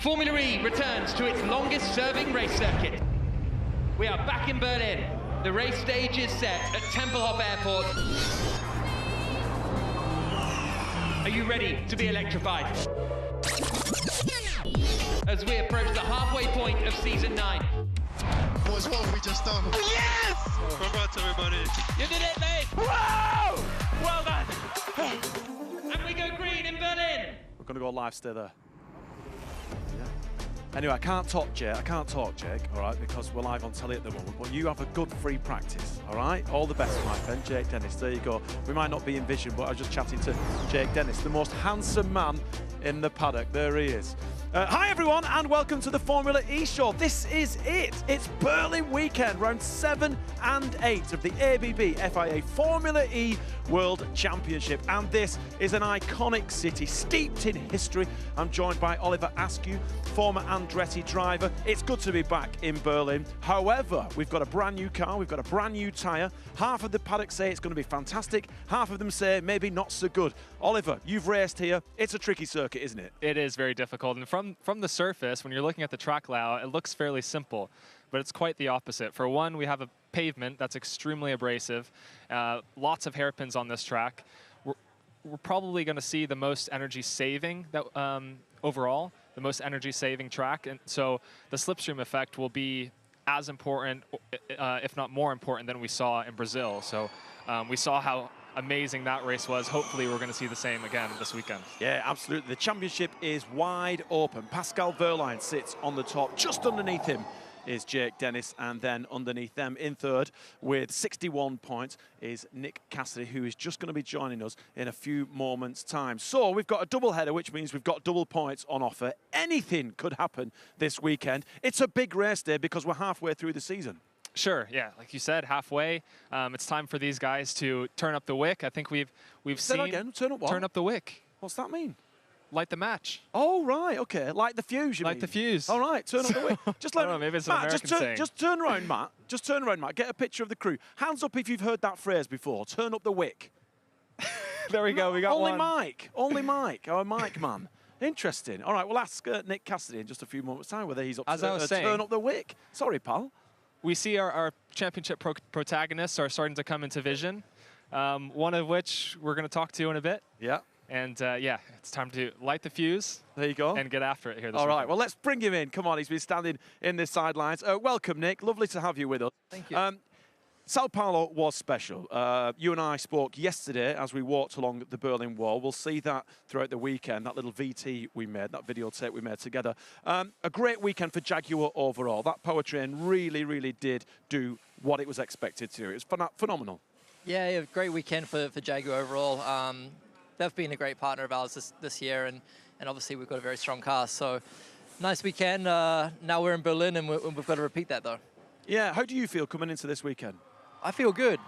Formula E returns to its longest serving race circuit. We are back in Berlin. The race stage is set at Templehof Airport. Are you ready to be electrified? As we approach the halfway point of season 9. Boys, what have we just done? Yes! Congrats, everybody. You did it, mate! Whoa! Well done! And we go green in Berlin! We're going to go live, stay there. Anyway, I can't talk, Jake, all right, because we're live on telly at the moment, but you have a good free practice, all right? All the best, my friend, Jake Dennis, there you go. We might not be in vision, but I was just chatting to Jake Dennis, the most handsome man in the paddock. There he is. Hi, everyone, and welcome to the Formula E Show. This is it. It's Berlin weekend, round 7 and 8 of the ABB FIA Formula E World Championship. And this is an iconic city steeped in history. I'm joined by Oliver Askew, former Andretti driver. It's good to be back in Berlin. However, we've got a brand new car, we've got a brand new tyre. Half of the paddock say it's going to be fantastic. Half of them say maybe not so good. Oliver, you've raced here. It's a tricky circuit, isn't it? It is very difficult. And from the surface, when you're looking at the track layout, it looks fairly simple, but it's quite the opposite. For one, we have a pavement that's extremely abrasive, lots of hairpins on this track. We're probably going to see the most energy saving that overall, the most energy saving track, and so the slipstream effect will be as important, if not more important, than we saw in Brazil. So we saw how amazing that race was. Hopefully we're going to see the same again this weekend. Yeah, absolutely. The championship is wide open. Pascal Wehrlein sits on the top. Just underneath him is Jake Dennis, and then underneath them in third with 61 points is Nick Cassidy, who is just going to be joining us in a few moments' time. So we've got a double header, which means we've got double points on offer. Anything could happen this weekend. It's a big race day because we're halfway through the season. Sure, yeah, like you said, halfway. It's time for these guys to turn up the wick. I think we've Say that seen again. Turn up what? Turn up the wick. What's that mean? Light the match. Oh, right, okay. Light the fuse, you mean? Light the fuse. All right, turn up the wick. Just I don't know, maybe it's an Matt, American saying. Just turn around, Matt. Just turn around, Matt. Get a picture of the crew. Hands up if you've heard that phrase before. Turn up the wick. There we go, we got only one. Mike. Only Mike. Our Mike man. Interesting. All right, we'll ask Nick Cassidy in just a few moments' time whether he's up As to I was saying, turn up the wick. Sorry, pal. We see our championship protagonists are starting to come into vision, one of which we're going to talk to in a bit. Yeah. And yeah, it's time to light the fuse. There you go. And get after it here this All right, weekend. well, let's bring him in. Come on, he's been standing in the sidelines. Welcome, Nick. Lovely to have you with us. Thank you. Sao Paulo was special. You and I spoke yesterday as we walked along the Berlin Wall. We'll see that throughout the weekend, that little VT we made, that videotape we made together. A great weekend for Jaguar overall. That powertrain really, really did do what it was expected to. It was phenomenal. Yeah, great weekend for Jaguar overall. They've been a great partner of ours this year, and obviously we've got a very strong car. So nice weekend. Now we're in Berlin, and we've got to repeat that, though. Yeah, how do you feel coming into this weekend? I feel good.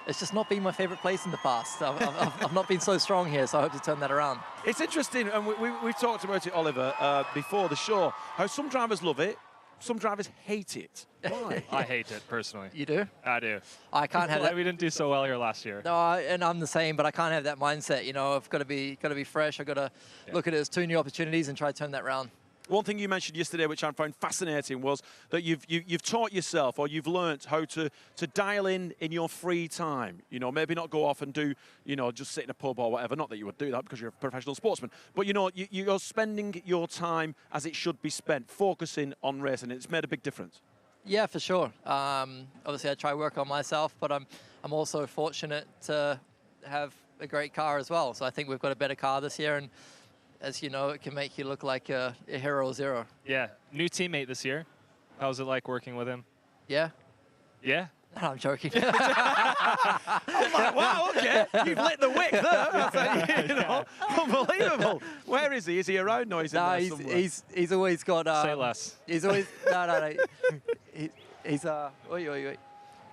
It's just not been my favorite place in the past. I've not been so strong here, so I hope to turn that around. It's interesting, and we've talked about it, Oliver, before the show, how some drivers love it, some drivers hate it. Why? I hate it, personally. You do? I do. I can't have that. We didn't do so well here last year. No, and I'm the same, but I can't have that mindset. You know, I've got to be fresh. I've got to look at it as 2 new opportunities and try to turn that around. One thing you mentioned yesterday, which I found fascinating, was that you've taught yourself, or you've learnt how to dial in your free time. You know, maybe not go off and do, you know, just sit in a pub or whatever. Not that you would do that because you're a professional sportsman. But, you know, you're spending your time as it should be spent, focusing on racing. It's made a big difference. Yeah, for sure. Obviously, I try to work on myself, but I'm also fortunate to have a great car as well. So I think we've got a better car this year, and as you know, it can make you look like a hero zero. Yeah, new teammate this year. How was it like working with him? Yeah. Yeah? No, I'm joking. I'm like, wow, okay, you've lit the wick there. You know, unbelievable. Where is he? Is he around? No, he's in there somewhere. He's always got. Say less. He's always no. He's wait.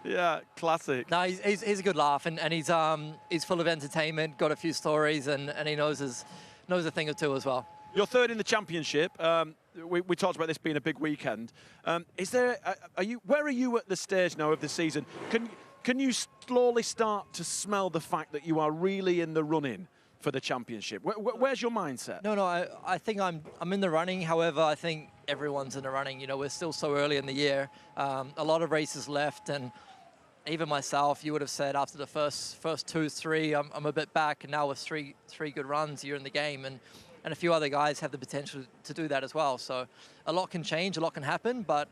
Yeah, classic. No, he's a good laugh, and he's full of entertainment. Got a few stories, and he knows a thing or two as well. You're third in the championship. We talked about this being a big weekend. Where are you at the stage now of the season? Can you slowly start to smell the fact that you are really in the running for the championship. Where's your mindset? No, I think I'm in the running. However, I think everyone's in the running. You know, we're still so early in the year. A lot of races left, and even myself, you would have said after the first 2, 3, I'm a bit back, and now with three good runs, you're in the game, and a few other guys have the potential to do that as well. So a lot can change, a lot can happen, but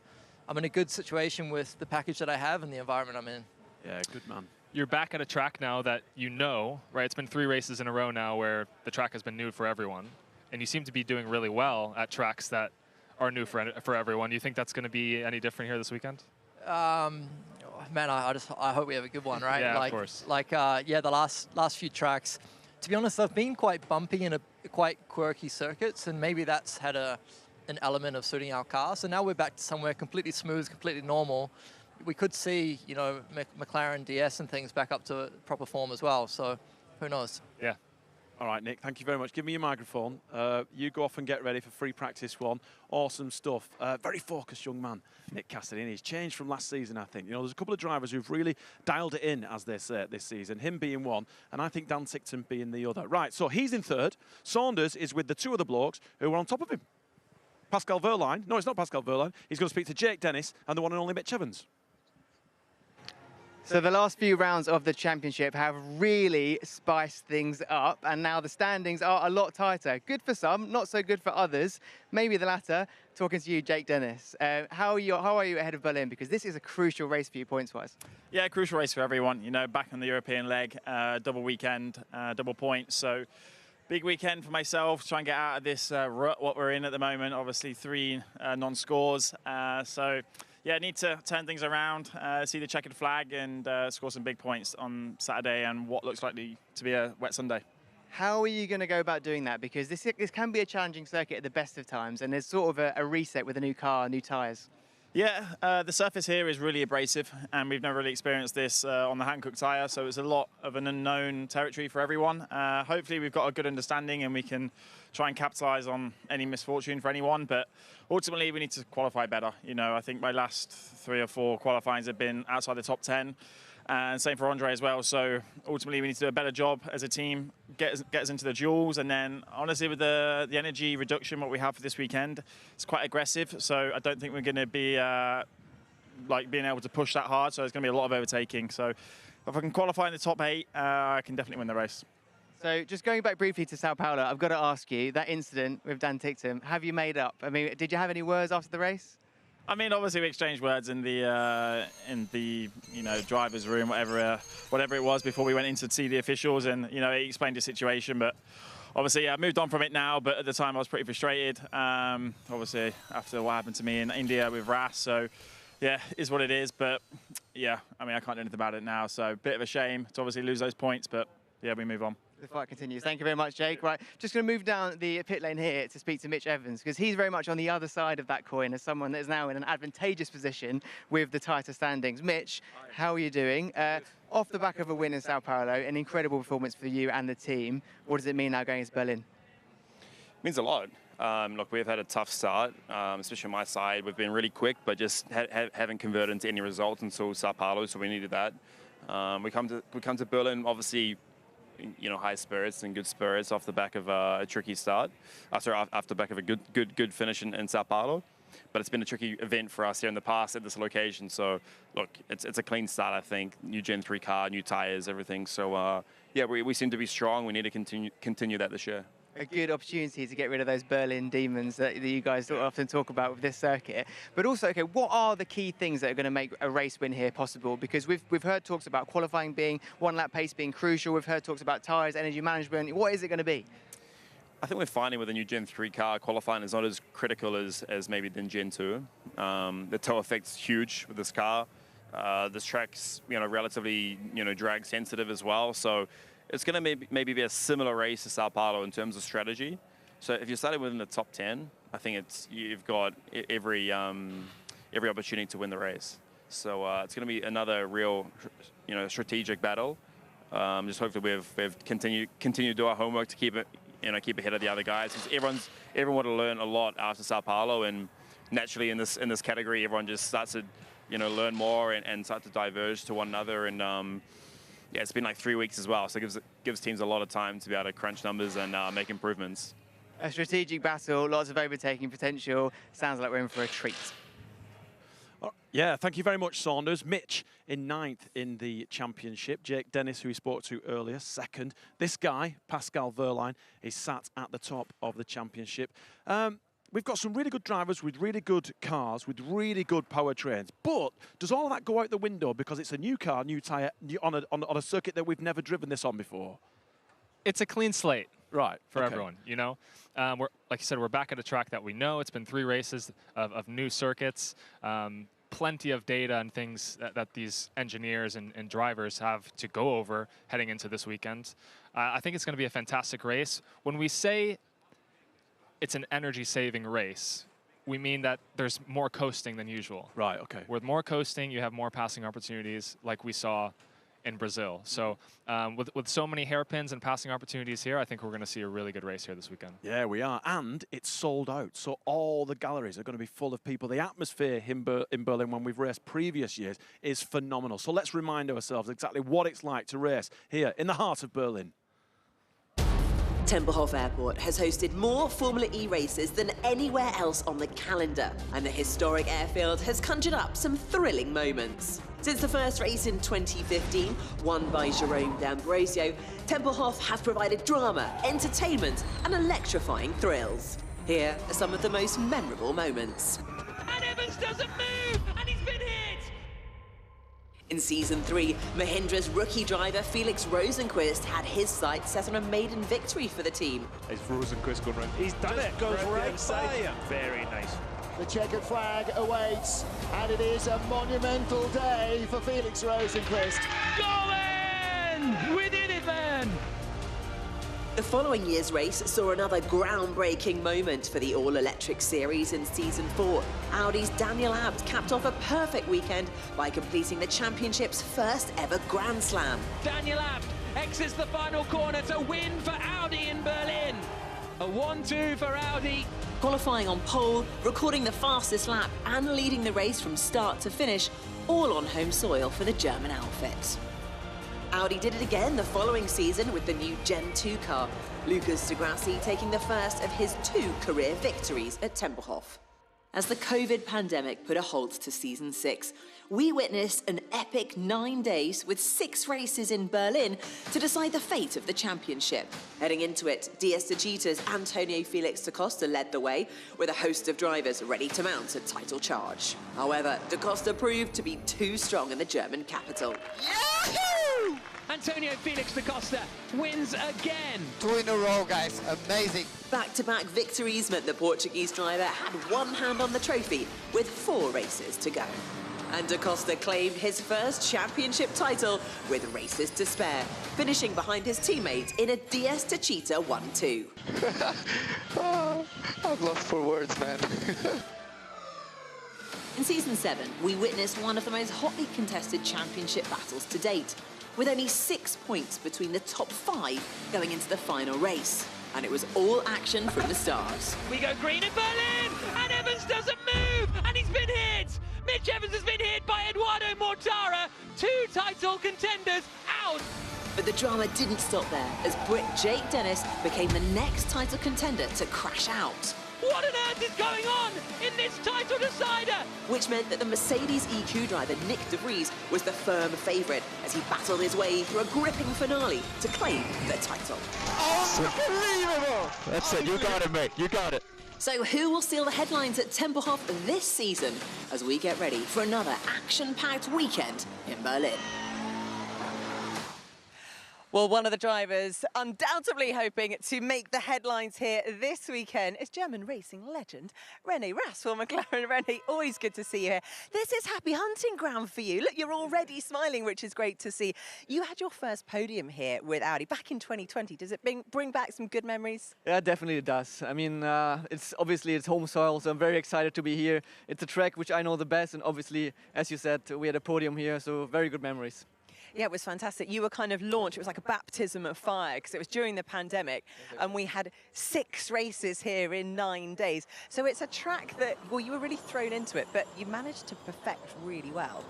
I'm in a good situation with the package that I have and the environment I'm in. Yeah, good man. You're back at a track now that you know, right? It's been 3 races in a row now where the track has been new for everyone, and you seem to be doing really well at tracks that are new for everyone. Do you think that's going to be any different here this weekend? Man, I hope we have a good one, right? Yeah, like, of course. Yeah, the last few tracks, to be honest, they've been quite bumpy and quite quirky circuits, and maybe that's had an element of suiting our car. So now we're back to somewhere completely smooth, completely normal. We could see, you know, McLaren DS and things back up to proper form as well. So who knows? Yeah. All right, Nick, thank you very much. Give me your microphone. You go off and get ready for free practice 1. Awesome stuff. Very focused young man, Nick Cassidy. He's changed from last season, I think. You know, there's a couple of drivers who've really dialed it in, as they say, this season. Him being one, and I think Dan Tickton being the other. Right, so he's in 3rd. Saunders is with the 2 other blokes who are on top of him. Pascal Wehrlein. No, it's not Pascal Wehrlein. He's going to speak to Jake Dennis and the one and only Mitch Evans. So the last few rounds of the championship have really spiced things up, and now the standings are a lot tighter. Good for some, not so good for others. Maybe the latter. Talking to you, Jake Dennis. How are you ahead of Berlin? Because this is a crucial race for you points-wise. Yeah, crucial race for everyone. You know, back on the European leg, double weekend, double points. So big weekend for myself. Try and get out of this rut what we're in at the moment. Obviously 3 non-scores. So yeah, need to turn things around, see the checkered flag, and score some big points on Saturday and what looks likely to be a wet Sunday. How are you going to go about doing that? Because this can be a challenging circuit at the best of times, and there's sort of a reset with a new car, new tyres. Yeah, the surface here is really abrasive, and we've never really experienced this on the Hankook tyre, so it's a lot of an unknown territory for everyone. Hopefully we've got a good understanding and we can try and capitalise on any misfortune for anyone, but ultimately we need to qualify better. You know, I think my last 3 or 4 qualifyings have been outside the top 10, and same for Andre as well. So ultimately we need to do a better job as a team, get us into the duels, and then honestly with the energy reduction what we have for this weekend, it's quite aggressive. So I don't think we're going to be like being able to push that hard. So there's going to be a lot of overtaking. So if I can qualify in the top 8, I can definitely win the race. So just going back briefly to Sao Paulo, I've got to ask you, that incident with Dan Tickton, have you made up? I mean, did you have any words after the race? I mean, obviously we exchanged words in the you know, driver's room, whatever it was, before we went in to see the officials, and you know, he explained the situation. But obviously, I moved on from it now. But at the time, I was pretty frustrated. Obviously, after what happened to me in India with Ras, so yeah, is what it is. But yeah, I mean, I can't do anything about it now. So bit of a shame to obviously lose those points, but yeah, we move on. The fight continues. Thank you very much, Jake. Right, just going to move down the pit lane here to speak to Mitch Evans, because he's very much on the other side of that coin as someone that is now in an advantageous position with the tighter standings. Mitch, how are you doing? Off the back of a win in Sao Paulo, an incredible performance for you and the team. What does it mean now going into Berlin? It means a lot. Look, we've had a tough start, especially on my side. We've been really quick, but just haven't converted into any results until Sao Paulo, so we needed that. We come to Berlin, obviously, you know, high spirits and good spirits off the back of a tricky start, after the back of a good finish in Sao Paulo. But it's been a tricky event for us here in the past at this location. So look, it's a clean start, I think. New Gen 3 car, new tires, everything. So yeah, we seem to be strong. We need to continue that this year. A good opportunity to get rid of those Berlin demons that you guys often talk about with this circuit. But also, okay, what are the key things that are going to make a race win here possible? Because we've heard talks about qualifying being 1 lap pace being crucial. We've heard talks about tyres, energy management. What is it going to be? I think we're finding with the new Gen 3 car, qualifying is not as critical as maybe than Gen 2. The toe effect's huge with this car. This track's, you know, relatively, you know, drag sensitive as well. So it's going to maybe be a similar race to Sao Paulo in terms of strategy. So if you're starting within the top 10, I think you've got every opportunity to win the race. So it's going to be another real, you know, strategic battle. Just hopefully we've continued to do our homework to keep ahead of the other guys. Because everyone will learn a lot after Sao Paulo, and naturally in this category, everyone just starts to, you know, learn more and start to diverge to one another. And Yeah, it's been like 3 weeks as well, so it gives teams a lot of time to be able to crunch numbers and make improvements. A strategic battle, lots of overtaking potential. Sounds like we're in for a treat. Yeah, thank you very much, Saunders. Mitch in 9th in the championship. Jake Dennis, who we spoke to earlier, 2nd. This guy, Pascal Wehrlein, is sat at the top of the championship. We've got some really good drivers with really good cars, with really good powertrains. But does all of that go out the window because it's a new car, new tyre, on a circuit that we've never driven this on before? It's a clean slate. Right. For everyone, you know. We're, like you said, we're back at a track that we know. It's been 3 races of new circuits. Plenty of data and things that these engineers and drivers have to go over heading into this weekend. I think it's going to be a fantastic race. When we say it's an energy-saving race, we mean that there's more coasting than usual. Right, okay. With more coasting, you have more passing opportunities like we saw in Brazil. So with so many hairpins and passing opportunities here, I think we're going to see a really good race here this weekend. Yeah, we are. And it's sold out. So all the galleries are going to be full of people. The atmosphere in Berlin when we've raced previous years is phenomenal. So let's remind ourselves exactly what it's like to race here in the heart of Berlin. Templehof Airport has hosted more Formula E races than anywhere else on the calendar, and the historic airfield has conjured up some thrilling moments. Since the first race in 2015, won by Jerome D'Ambrosio, Templehof has provided drama, entertainment, and electrifying thrills. Here are some of the most memorable moments. And Evans doesn't move, and he's been hit! In Season 3, Mahindra's rookie driver Felix Rosenqvist had his sights set on a maiden victory for the team. Is Rosenqvist going around? He's done it! Goes right by him. Very nice. The checkered flag awaits, and it is a monumental day for Felix Rosenqvist. Going! We did it, man! The following year's race saw another groundbreaking moment for the all-electric series in Season 4. Audi's Daniel Abt capped off a perfect weekend by completing the championship's first ever Grand Slam. Daniel Abt exits the final corner to win for Audi in Berlin. A 1-2 for Audi. Qualifying on pole, recording the fastest lap and leading the race from start to finish, all on home soil for the German outfit. Audi did it again the following season with the new Gen 2 car, Lucas de Grassi taking the first of his 2 career victories at Templehof. As the COVID pandemic put a halt to Season 6, we witnessed an epic 9 days with 6 races in Berlin to decide the fate of the championship. Heading into it, DS de Cheetah's Antonio Felix da Costa led the way, with a host of drivers ready to mount a title charge. However, da Costa proved to be too strong in the German capital. Yahoo! Antonio Felix da Costa wins again. 2 in a row, guys. Amazing. Back-to-back victories meant the Portuguese driver had one hand on the trophy with 4 races to go. And da Costa claimed his first championship title with races to spare, finishing behind his teammate in a DS de Cheetah 1-2. Oh, I've lost for words, man. In Season 7, we witnessed one of the most hotly contested championship battles to date, with only 6 points between the top 5 going into the final race. And it was all action from the start. We go green in Berlin, and Evans doesn't move, and he's been hit. Mitch Evans has been hit by Eduardo Mortara. 2 title contenders out. But the drama didn't stop there, as Brit Jake Dennis became the next title contender to crash out. What on earth is going on in this title decider? Which meant that the Mercedes EQ driver Nick de Vries was the firm favourite as he battled his way through a gripping finale to claim the title. Unbelievable! That's it. You got it, mate. You got it. So who will steal the headlines at Templehof this season as we get ready for another action-packed weekend in Berlin? Well, one of the drivers undoubtedly hoping to make the headlines here this weekend is German racing legend René Rast for McLaren. René, always good to see you here. This is happy hunting ground for you. Look, you're already smiling, which is great to see. You had your first podium here with Audi back in 2020. Does it bring back some good memories? Yeah, definitely it does. I mean, it's obviously it's home soil, so I'm very excited to be here. It's a track which I know the best, and obviously, as you said, we had a podium here, so very good memories. Yeah, it was fantastic. You were kind of launched, it was like a baptism of fire because it was during the pandemic and we had 6 races here in 9 days. So it's a track that, well, you were really thrown into it, but you managed to perfect really well.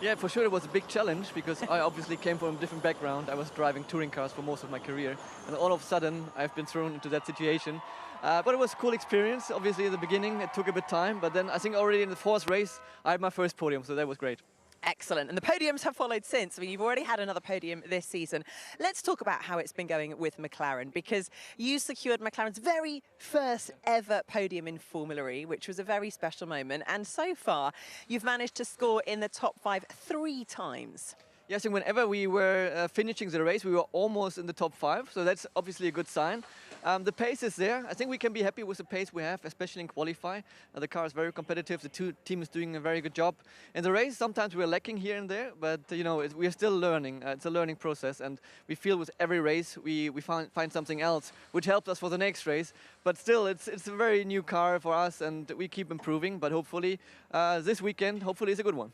Yeah, for sure it was a big challenge because I obviously came from a different background. I was driving touring cars for most of my career, and all of a sudden I've been thrown into that situation. But it was a cool experience. Obviously at the beginning it took a bit of time, but then I think already in the fourth race I had my first podium, so that was great. Excellent. And the podiums have followed since. I mean, you've already had another podium this season. Let's talk about how it's been going with McLaren, because you secured McLaren's very first ever podium in Formula E, which was a very special moment. And so far, you've managed to score in the top 5 3 times. Yes, and whenever we were finishing the race, we were almost in the top 5, so that's obviously a good sign. The pace is there. I think we can be happy with the pace we have, especially in qualify. The car is very competitive. The team is doing a very good job. In the race, sometimes we're lacking here and there, but you know, we're still learning. It's a learning process, and we feel with every race we find something else which helps us for the next race. But still, it's a very new car for us, and we keep improving. But hopefully, this weekend, hopefully, is a good one.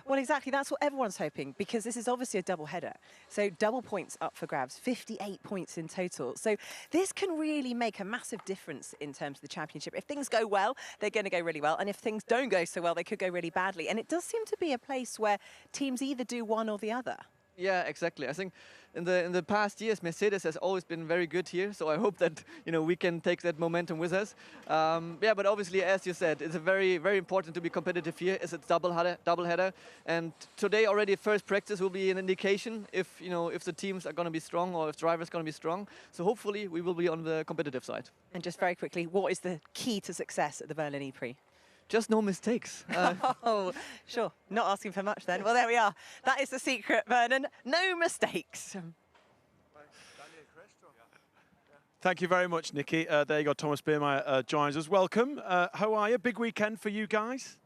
Well, exactly. That's what everyone's hoping, because this is obviously a double header. So double points up for grabs, 58 points in total. So this can really make a massive difference in terms of the championship. If things go well, they're going to go really well. And if things don't go so well, they could go really badly. And it does seem to be a place where teams either do one or the other. Yeah, exactly. I think in the past years, Mercedes has always been very good here. So I hope that we can take that momentum with us. Yeah, but obviously, as you said, it's a very important to be competitive here. It's a double header, and today already first practice will be an indication if the teams are going to be strong or if drivers are going to be strong. So hopefully we will be on the competitive side. And just very quickly, what is the key to success at the Berlin E-Prix? Just no mistakes. Oh, sure. Not asking for much then. Well, there we are. That is the secret, Vernon. No mistakes. Thank you very much, Nikki. There you go. Thomas Biermeier joins us. Welcome. How are you? Big weekend for you guys?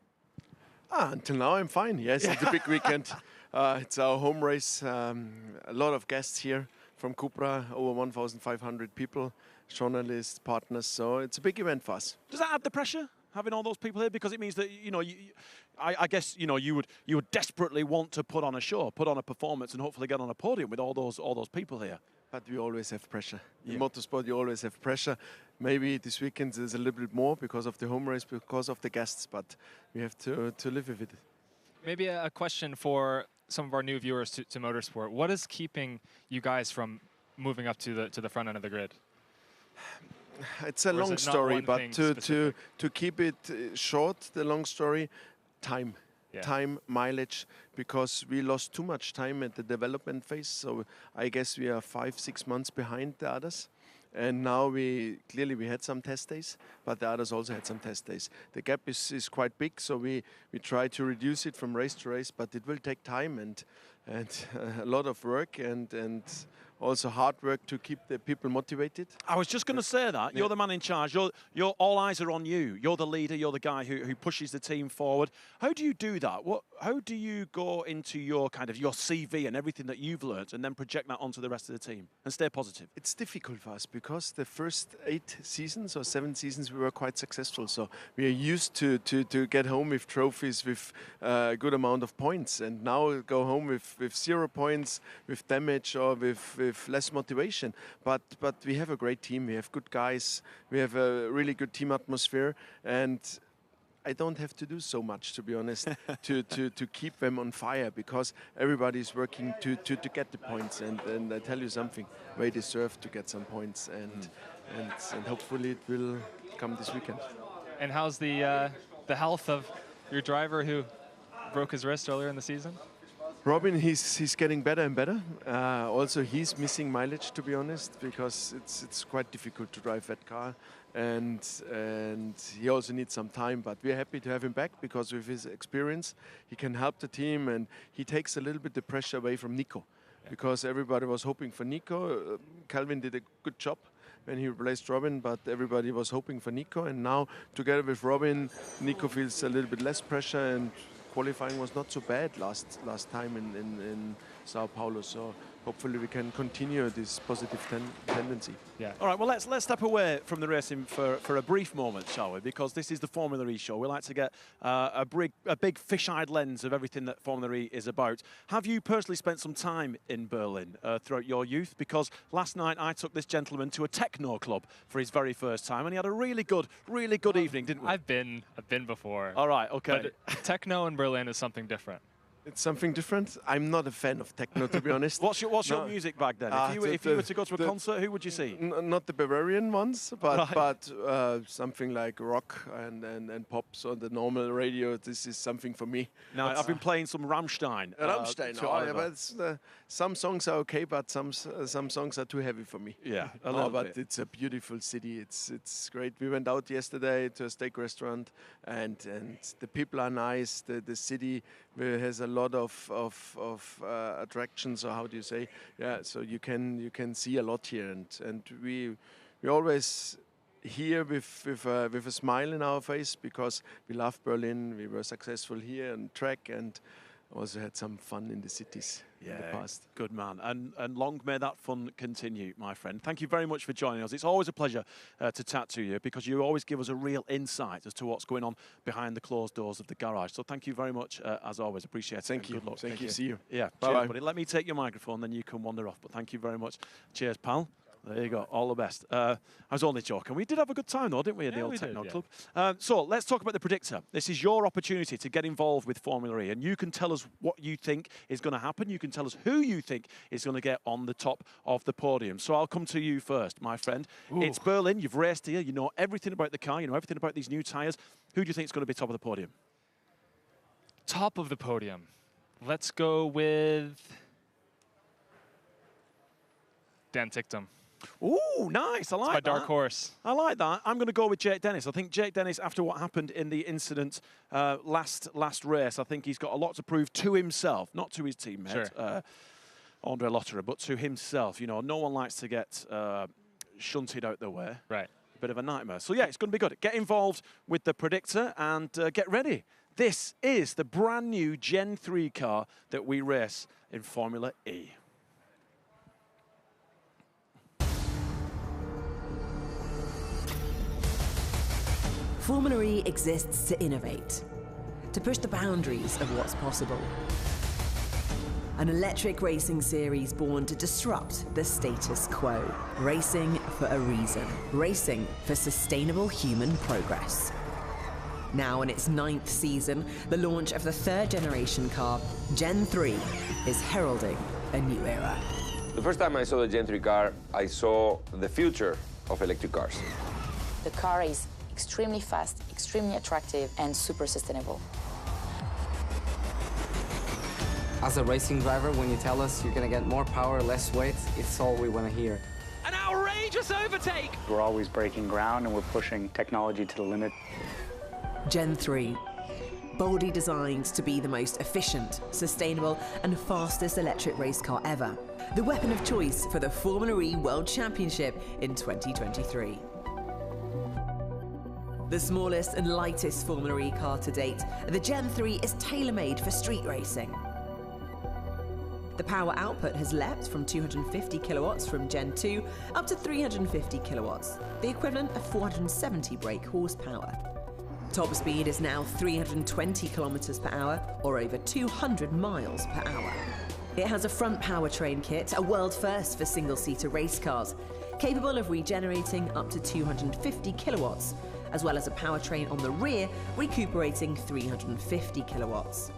Until now, I'm fine. Yes, it's a big weekend. It's our home race. A lot of guests here from Cupra, over 1,500 people, journalists, partners. So it's a big event for us. Does that add the pressure, having all those people here? Because it means that I guess you would desperately want to put on a show, put on a performance, and hopefully get on a podium with all those people here. But we always have pressure. In motorsport, you always have pressure. Maybe this weekend is a little bit more because of the home race, because of the guests, but we have to live with it. Maybe a question for some of our new viewers to motorsport. What is keeping you guys from moving up to the front end of the grid? It's a long story, but to keep it short, the long story, time. Yeah. Time, mileage, because we lost too much time at the development phase. So I guess we are 5-6 months behind the others. And now we had some test days, but the others also had some test days. The gap is quite big, so we try to reduce it from race to race, but it will take time and a lot of work and also hard work to keep the people motivated. I was just going to say that. You're the man in charge. You're all eyes are on you. You're the leader. You're the guy who pushes the team forward. How do you do that? How do you go into your CV and everything that you've learned and then project that onto the rest of the team and stay positive? It's difficult for us because the first 8 seasons or 7 seasons we were quite successful. So we are used to get home with trophies, with a good amount of points, and now go home with 0 points, with damage or with less motivation. But we have a great team. We have good guys. We have a really good team atmosphere, and I don't have to do so much, to be honest, to keep them on fire, because everybody's working to get the points. And I tell you something, they deserve to get some points, and hopefully it will come this weekend. And how's the health of your driver who broke his wrist earlier in the season? Robin, he's getting better and better. Also, he's missing mileage, to be honest, because it's quite difficult to drive that car, and he also needs some time. But we're happy to have him back because with his experience, he can help the team, and he takes a little bit the pressure away from Nico, because everybody was hoping for Nico. Calvin did a good job when he replaced Robin, but everybody was hoping for Nico, and now together with Robin, Nico feels a little bit less pressure, and qualifying was not so bad last time in Sao Paulo, so hopefully we can continue this positive tendency. Yeah. All right, well, let's step away from the racing for a brief moment, shall we? Because this is the Formula E show. We like to get a big fish-eyed lens of everything that Formula E is about. Have you personally spent some time in Berlin throughout your youth? Because last night I took this gentleman to a techno club for his very first time, and he had a really good evening, didn't we? I've been before. All right, okay. But techno in Berlin is something different. It's something different. I'm not a fan of techno, to be honest. What's your music bag then? If you were to go to a concert, who would you see? Not the Bavarian ones, but something like rock and pops on the normal radio. This is something for me. No, I've been playing some Rammstein. But some songs are okay, but some songs are too heavy for me. Yeah, but it's a beautiful city. It's great. We went out yesterday to a steak restaurant, and the people are nice. The city has a lot of attractions, or how do you say? Yeah, so you can see a lot here, and we always here with a smile in our face because we love Berlin. We were successful here on track and also had some fun in the cities in the past. Good man. And long may that fun continue, my friend. Thank you very much for joining us. It's always a pleasure to chat to you because you always give us a real insight as to what's going on behind the closed doors of the garage. So thank you very much, as always. Appreciate it. Thank you. Good luck. Thank you. See you. Yeah. Bye-bye. Cheers, buddy. Let me take your microphone, then you can wander off. But thank you very much. Cheers, pal. There you go. All the best. I was only joking. We did have a good time, though, didn't we, in the old Techno Club? So let's talk about the predictor. This is your opportunity to get involved with Formula E, and you can tell us what you think is going to happen. You can tell us who you think is going to get on the top of the podium. So I'll come to you first, my friend. Ooh. It's Berlin. You've raced here. You know everything about the car. You know everything about these new tyres. Who do you think is going to be top of the podium? Top of the podium. Let's go with Dan Ticktum. Ooh, nice. I like that. It's my dark horse. I like that. I'm going to go with Jake Dennis. I think Jake Dennis, after what happened in the incident last race, I think he's got a lot to prove to himself, not to his teammate, Andre Lotterer, but to himself. You know, no one likes to get shunted out the way. Right. A bit of a nightmare. So, yeah, it's going to be good. Get involved with the predictor and get ready. This is the brand new Gen 3 car that we race in Formula E. Formula E exists to innovate, to push the boundaries of what's possible. An electric racing series born to disrupt the status quo. Racing for a reason. Racing for sustainable human progress. Now in its 9th season, the launch of the 3rd generation car, Gen 3, is heralding a new era. The first time I saw the Gen 3 car, I saw the future of electric cars. The car is extremely fast, extremely attractive, and super sustainable. As a racing driver, when you tell us you're going to get more power, less weight, it's all we want to hear. An outrageous overtake! We're always breaking ground and we're pushing technology to the limit. Gen 3, boldly designed to be the most efficient, sustainable, and fastest electric race car ever. The weapon of choice for the Formula E World Championship in 2023. The smallest and lightest Formula E car to date, the Gen 3 is tailor-made for street racing. The power output has leapt from 250 kilowatts from Gen 2 up to 350 kilowatts, the equivalent of 470 brake horsepower. Top speed is now 320 kilometers per hour, or over 200 miles per hour. It has a front powertrain kit, a world first for single-seater race cars, capable of regenerating up to 250 kilowatts, as well as a powertrain on the rear, recuperating 350 kilowatts.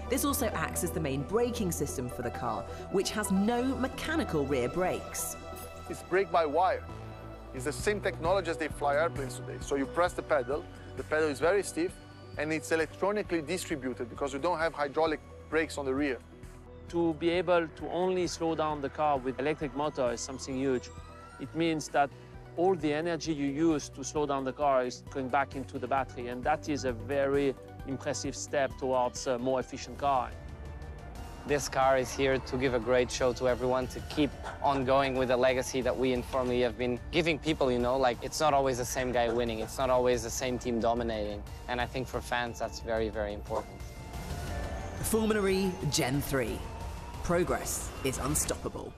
This also acts as the main braking system for the car, which has no mechanical rear brakes. It's brake-by-wire. It's the same technology as they fly airplanes today. So you press the pedal is very stiff, and it's electronically distributed because you don't have hydraulic brakes on the rear. To be able to only slow down the car with electric motor is something huge. It means that all the energy you use to slow down the car is going back into the battery, and that is a very impressive step towards a more efficient car. This car is here to give a great show to everyone, to keep on going with the legacy that we in Formula E have been giving people, you know, like it's not always the same guy winning, it's not always the same team dominating. And I think for fans, that's very, very important. Formula E Gen 3. Progress is unstoppable.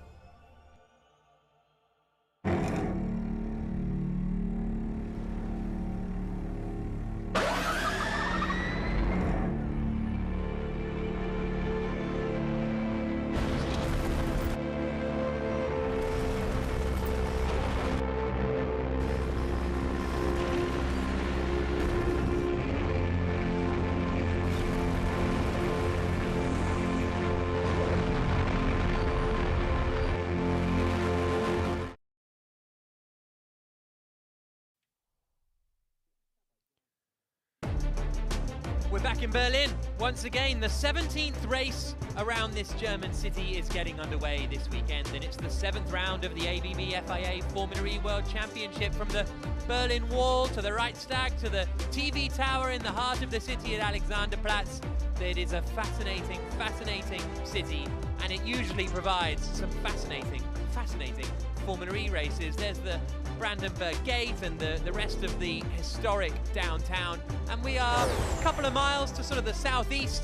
We're back in Berlin once again. The 17th race around this German city is getting underway this weekend, and it's the 7th round of the ABB FIA Formula E World Championship. From the Berlin Wall to the Reichstag to the TV tower in the heart of the city at Alexanderplatz. It is a fascinating, fascinating city, and it usually provides some fascinating Formula E races. There's the Brandenburg Gate and the rest of the historic downtown, and we are a couple of miles to sort of the southeast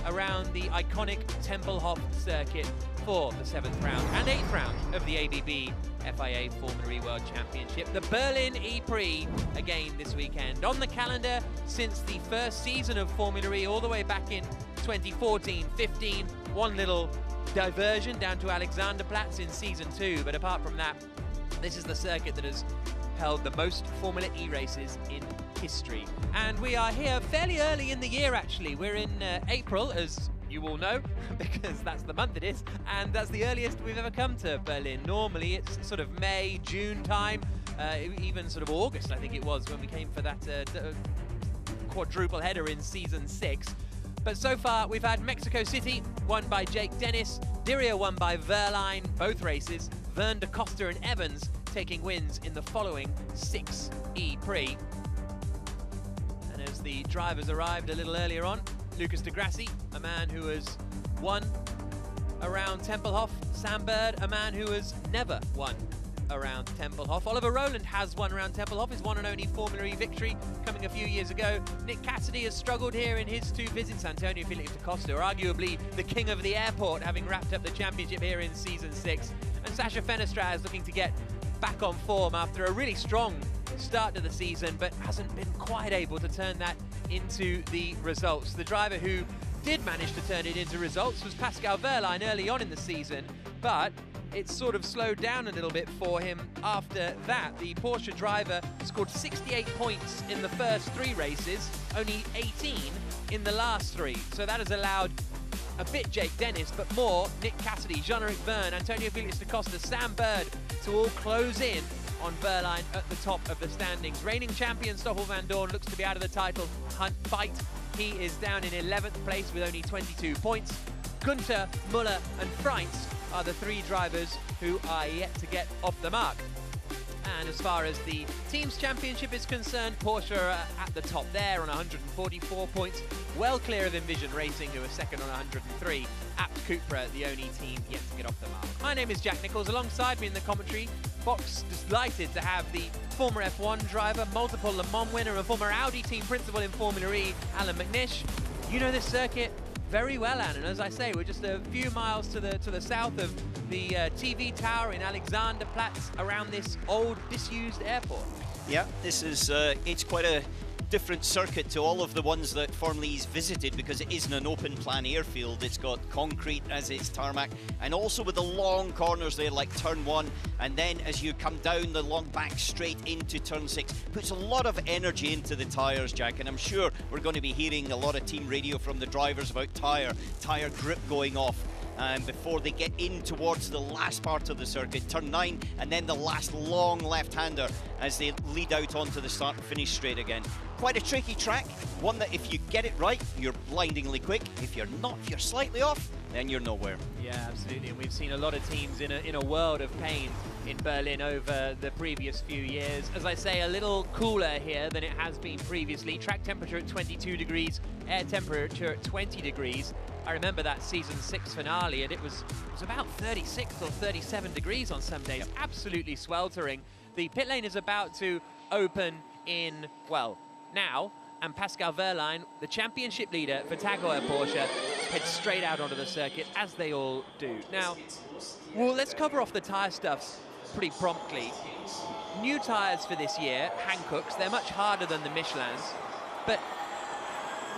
around the iconic Templehof circuit for the 7th round and 8th round of the ABB FIA Formula E World Championship. The Berlin E-Prix again this weekend. On the calendar since the first season of Formula E all the way back in 2014-15. One little diversion down to Alexanderplatz in season 2, but apart from that, this is the circuit that has held the most Formula E races in history. And we are here fairly early in the year, actually. We're in April, as you all know, because that's the month it is, and that's the earliest we've ever come to Berlin. Normally it's sort of May, June time, even sort of August, I think it was, when we came for that quadruple header in season 6. But so far we've had Mexico City won by Jake Dennis, Diriyah won by Wehrlein, both races, Vern de Coster and Evans taking wins in the following 6 E-Prix. And as the drivers arrived a little earlier on, Lucas de Grassi, a man who has won around Tempelhof, Sam Bird, a man who has never won around Tempelhof. Oliver Rowland has won around Tempelhof, his one and only Formula E victory coming a few years ago. Nick Cassidy has struggled here in his 2 visits. Antonio Felix da Costa, arguably the king of the airport, having wrapped up the championship here in season 6. And Sasha Fenestrat is looking to get back on form after a really strong start to the season, but hasn't been quite able to turn that into the results. The driver who did manage to turn it into results was Pascal Wehrlein early on in the season, but it's sort of slowed down a little bit for him after that. The Porsche driver scored 68 points in the first 3 races, only 18 in the last 3. So that has allowed a bit Jake Dennis, but more Nick Cassidy, Jean-Eric Verne, Antonio Felix da Costa, Sam Bird to all close in on Wehrlein at the top of the standings. Reigning champion Stoffel van Dorn looks to be out of the title hunt fight. He is down in 11th place with only 22 points. Günther, Muller and Freitz are the 3 drivers who are yet to get off the mark. And as far as the Teams Championship is concerned, Porsche are at the top there on 144 points, well clear of Envision Racing, who are second on 103. Abt Cupra, the only team yet to get off the mark. My name is Jack Nichols. Alongside me in the commentary box, delighted to have the former F1 driver, multiple Le Mans winner and former Audi team principal in Formula E, Alan McNish. You know this circuit very well, Alan, and as I say, we're just a few miles to the south of the TV tower in Alexanderplatz, around this old, disused airport. Yeah, this is, it's quite a different circuit to all of the ones that Formula E's visited, because it isn't an open plan airfield. It's got concrete as its tarmac, and also with the long corners there like turn 1, and then as you come down the long back straight into turn 6, puts a lot of energy into the tyres, Jack, and I'm sure we're going to be hearing a lot of team radio from the drivers about tyre grip going off. Before they get in towards the last part of the circuit, turn 9, and then the last long left-hander as they lead out onto the start and finish straight again. Quite a tricky track, one that if you get it right, you're blindingly quick. If you're not, if you're slightly off, then you're nowhere. Yeah, absolutely, and we've seen a lot of teams in a world of pain in Berlin over the previous few years. As I say, a little cooler here than it has been previously. Track temperature at 22 degrees, air temperature at 20 degrees. I remember that season 6 finale, and it was about 36 or 37 degrees on some days. Absolutely sweltering. The pit lane is about to open in, well, now, and Pascal Wehrlein, the championship leader for Tag Heuer Porsche, heads straight out onto the circuit, as they all do. Now, well, let's cover off the tyre stuff pretty promptly. New tyres for this year, Hankook's, they're much harder than the Michelins, but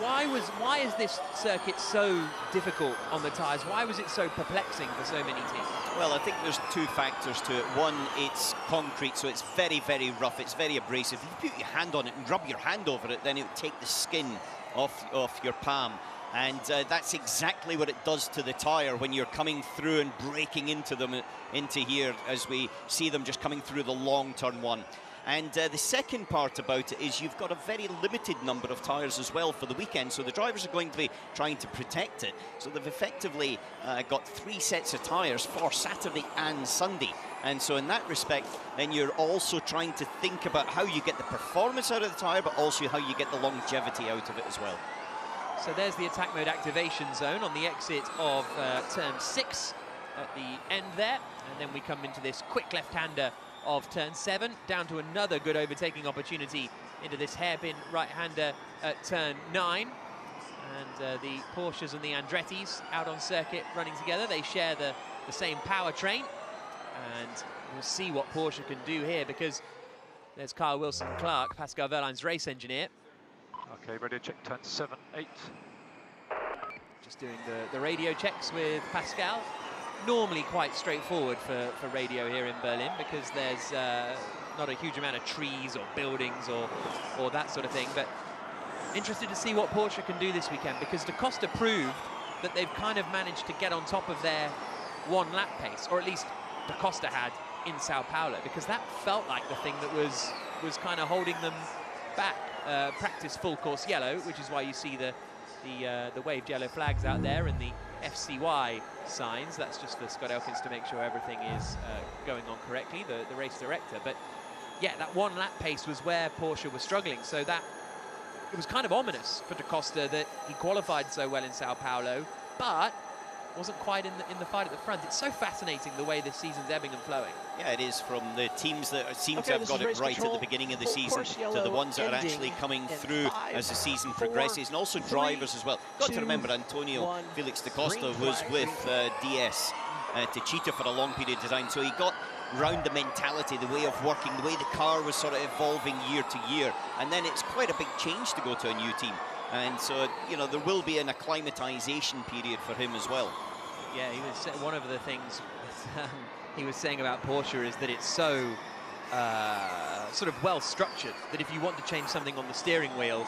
why is this circuit so difficult on the tyres? Why was it so perplexing for so many teams? Well, I think there's 2 factors to it. One, it's concrete, so it's very, very rough. It's very abrasive. If you put your hand on it and rub your hand over it, then it would take the skin off your palm. And that's exactly what it does to the tyre when you're coming through and breaking into them, into here, as we see them just coming through the long turn 1. And the second part about it is you've got a very limited number of tyres as well for the weekend, so the drivers are going to be trying to protect it. So they've effectively got 3 sets of tyres for Saturday and Sunday. And so in that respect, then you're also trying to think about how you get the performance out of the tyre, but also how you get the longevity out of it as well. So there's the attack mode activation zone on the exit of turn 6 at the end there. And then we come into this quick left-hander of turn 7, down to another good overtaking opportunity into this hairpin right-hander at turn 9. And the Porsches and the Andrettis out on circuit running together. They share the same powertrain. And we'll see what Porsche can do here, because there's Kyle Wilson-Clark, Pascal Wehrlein's race engineer. Okay, radio check, turn 7, 8. Just doing the radio checks with Pascal. Normally quite straightforward for radio here in Berlin, because there's not a huge amount of trees or buildings or that sort of thing. But interested to see what Porsche can do this weekend, because Da Costa proved that they've kind of managed to get on top of their 1 lap pace, or at least Da Costa had in Sao Paulo, because that felt like the thing that was kind of holding them back. Practice full course yellow, which is why you see the waved yellow flags out there and the FCY signs. That's just for Scott Elkins to make sure everything is going on correctly, the race director. But yeah, that 1 lap pace was where Porsche was struggling, so that it was kind of ominous for Da Costa that he qualified so well in Sao Paulo, but wasn't quite in the fight at the front. It's so fascinating the way this season's ebbing and flowing. Yeah, it is, from the teams that seem to have got it right at the beginning of the season to the ones that are actually coming through as the season progresses, and also drivers as well. Got to remember, Antonio Felix da Costa was with DS Techeetah for a long period of time, so he got round the mentality, the way of working, the way the car was sort of evolving year to year, and then it's quite a big change to go to a new team. And so, you know, there will be an acclimatization period for him as well. Yeah, he was one of the things he was saying about Porsche is that it's so sort of well structured that if you want to change something on the steering wheel,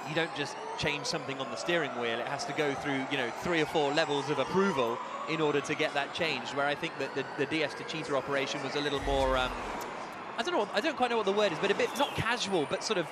you don't just change something on the steering wheel. It has to go through, you know, 3 or 4 levels of approval in order to get that changed. Where I think that the DS Techeetah operation was a little more, I don't quite know what the word is, but a bit not casual, but sort of.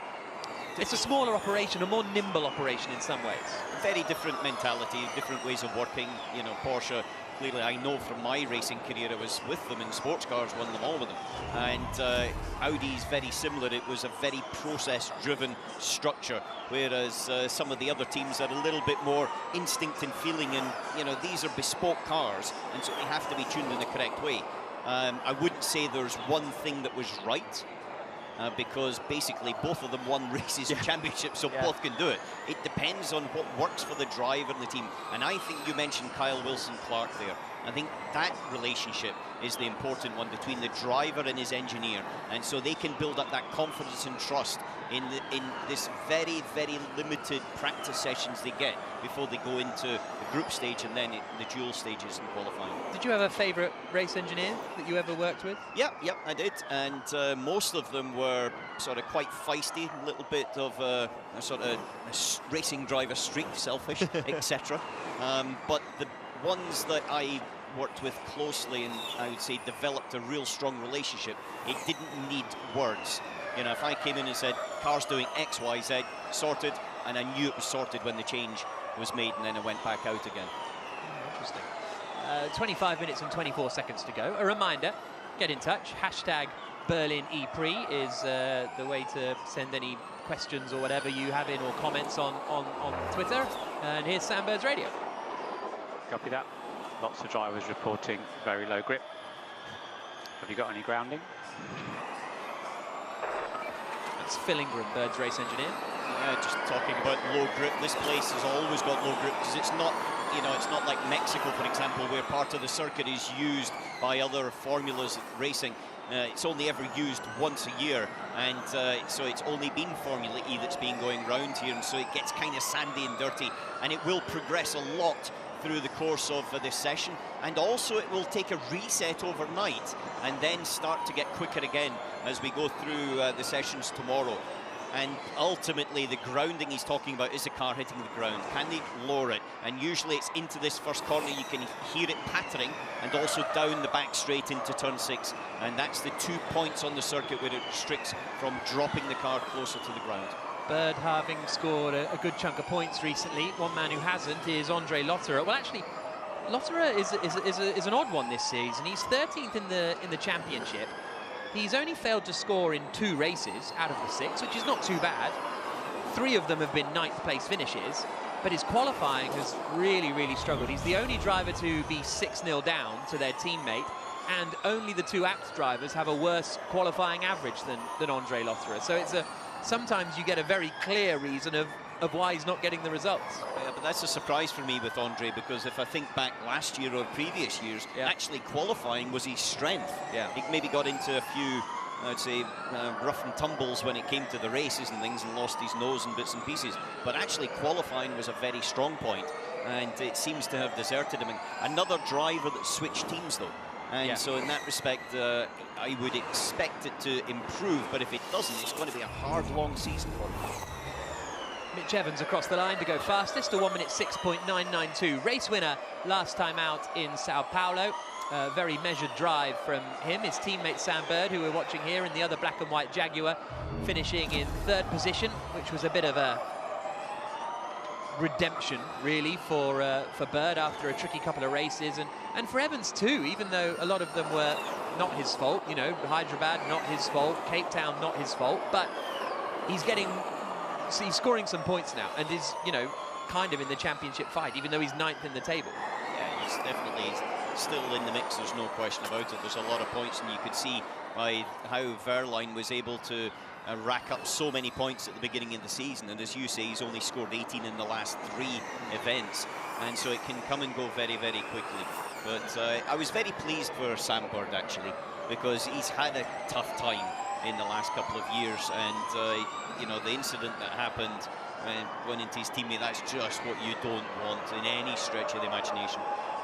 It's a smaller operation, a more nimble operation in some ways. Very different mentality, different ways of working. You know, Porsche, clearly I know from my racing career, I was with them in sports cars, won them all with them. And Audi's very similar. It was a very process-driven structure, whereas some of the other teams are a little bit more instinct and feeling, and, you know, these are bespoke cars, and so they have to be tuned in the correct way. I wouldn't say there's one thing that was right, because basically both of them won races and championships, so both can do it. It depends on what works for the driver and the team. And I think you mentioned Kyle Wilson-Clark there. I think that relationship is the important one between the driver and his engineer, and so they can build up that confidence and trust in this very, very limited practice sessions they get before they go into the group stage and then the dual stages in qualifying. Did you have a favourite race engineer that you ever worked with? Yep, I did, and most of them were sort of quite feisty, a little bit of a sort of a racing driver streak, selfish, etc. But the ones that I worked with closely and I would say developed a real strong relationship, it didn't need words. You know, if I came in and said, car's doing X, Y, Z, sorted, and I knew it was sorted when the change was made, and then I went back out again. Interesting. 25 minutes and 24 seconds to go. A reminder, get in touch. Hashtag Berlin E-Prix is the way to send any questions or whatever you have in, or comments on Twitter. And here's Sam Bird's radio. Copy that. Lots of drivers reporting very low grip. Have you got any grounding? That's Phil Ingram, Bird's race engineer. Yeah, just talking about low grip. This place has always got low grip because it's not, you know, it's not like Mexico, for example, where part of the circuit is used by other formulas racing. It's only ever used once a year, and so it's only been Formula E that's been going round here, and so it gets kind of sandy and dirty, and it will progress a lot through the course of this session, and also it will take a reset overnight and then start to get quicker again as we go through the sessions tomorrow. And ultimately, the grounding he's talking about is the car hitting the ground. Can they lower it? And usually it's into this first corner. You can hear it pattering, and also down the back straight into turn 6. And that's the 2 points on the circuit where it restricts from dropping the car closer to the ground. Bird having scored a good chunk of points recently. One man who hasn't is Andre Lotterer. Well, actually, Lotterer is an odd one this season. He's 13th in the championship. He's only failed to score in 2 races out of the 6, which is not too bad. 3 of them have been 9th place finishes, but his qualifying has really, really struggled. He's the only driver to be 6-0 down to their teammate, and only the 2 Abt drivers have a worse qualifying average than Andre Lotterer. So it's sometimes you get a very clear reason of why he's not getting the results. Yeah, but that's a surprise for me with Andre, because if I think back last year or previous years, actually qualifying was his strength. Yeah. He maybe got into a few, I'd say, rough and tumbles when it came to the races and things, and lost his nose and bits and pieces. But actually qualifying was a very strong point, and it seems to have deserted him. And another driver that switched teams, though. And so in that respect, I would expect it to improve, but if it doesn't, it's going to be a hard, long season for him. Mitch Evans across the line to go fastest, a 1 minute 6.992. Race winner last time out in Sao Paulo. Very measured drive from him. His teammate Sam Bird, who we're watching here in the other black and white Jaguar, finishing in 3rd position, which was a bit of a redemption, really, for Bird after a tricky couple of races, and for Evans too, even though a lot of them were not his fault. You know, Hyderabad, not his fault. Cape Town, not his fault. But he's scoring some points now, and is, you know, kind of in the championship fight, even though he's 9th in the table. Yeah, he's definitely still in the mix, there's no question about it. There's a lot of points, and you could see by how Verline was able to rack up so many points at the beginning of the season, and as you say, he's only scored 18 in the last 3 events, and so it can come and go very, very quickly. But I was very pleased for Sam Bird, actually, because he's had a tough time in the last couple of years, and you know, the incident that happened went into his teammate, that's just what you don't want in any stretch of the imagination.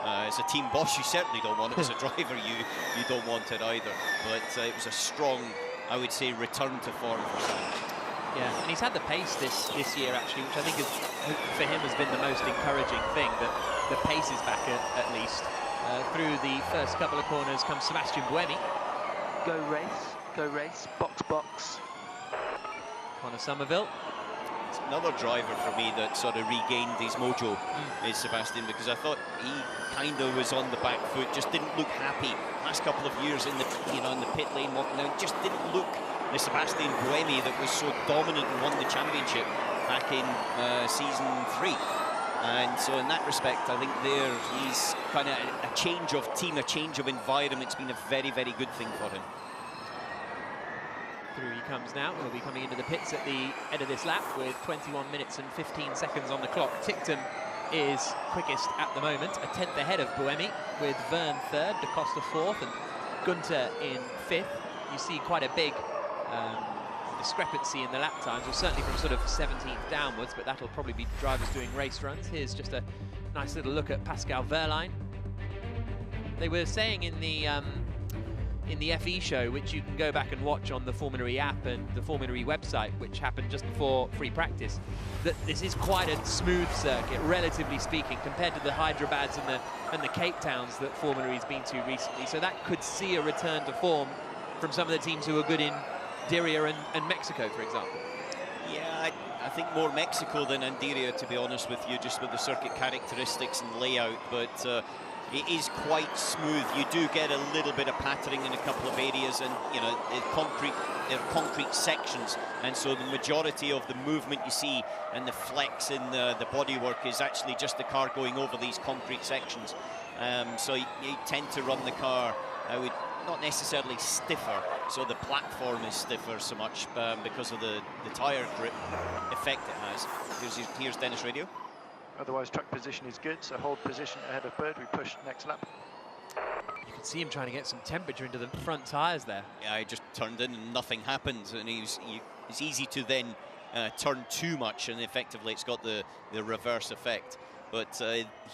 As a team boss, you certainly don't want it. As a driver, you don't want it either. But it was a strong, I would say, return to form for Sam. Yeah, and he's had the pace this year, actually, which I think is, for him, has been the most encouraging thing, that the pace is back at least. Through the first couple of corners comes Sebastian Buemi. Go race, box, box. Connor Somerville. It's another driver for me that sort of regained his mojo, is Sebastian, because I thought he kind of was on the back foot, just didn't look happy. Last couple of years in the pit lane walking down, just didn't look the Sebastian Buemi that was so dominant and won the championship back in season 3. And so in that respect, I think he's kind of a change of team, a change of environment. It's been a very, very good thing for him. Through he comes now. He'll be coming into the pits at the end of this lap with 21 minutes and 15 seconds on the clock. Ticktum is quickest at the moment, a 10th ahead of Buemi, with Verne 3rd, Da Costa 4th, and Gunter in 5th. You see quite a big discrepancy in the lap times, or certainly from sort of 17th downwards, but that'll probably be drivers doing race runs. Here's just a nice little look at Pascal Verline. They were saying in the FE show, which you can go back and watch on the Formula E app and the Formula E website, which happened just before free practice, that this is quite a smooth circuit, relatively speaking, compared to the Hydeраbads and the Cape Towns that Formula E's been to recently. So that could see a return to form from some of the teams who are good in Diriyah and Mexico, for example. Yeah, I think more Mexico than Diriyah, to be honest with you, just with the circuit characteristics and layout, but it is quite smooth. You do get a little bit of pattering in a couple of areas, and you know, they're concrete sections, and so the majority of the movement you see and the flex in the bodywork is actually just the car going over these concrete sections. So you tend to run the car, I would not necessarily stiffer, so the platform is stiffer so much because of the tyre grip effect it has. Here's Dennis Radio. Otherwise, track position is good, so hold position ahead of Bird. We push next lap. You can see him trying to get some temperature into the front tyres there. Yeah, I just turned in and nothing happened, and it's easy to then turn too much, and effectively it's got the reverse effect. But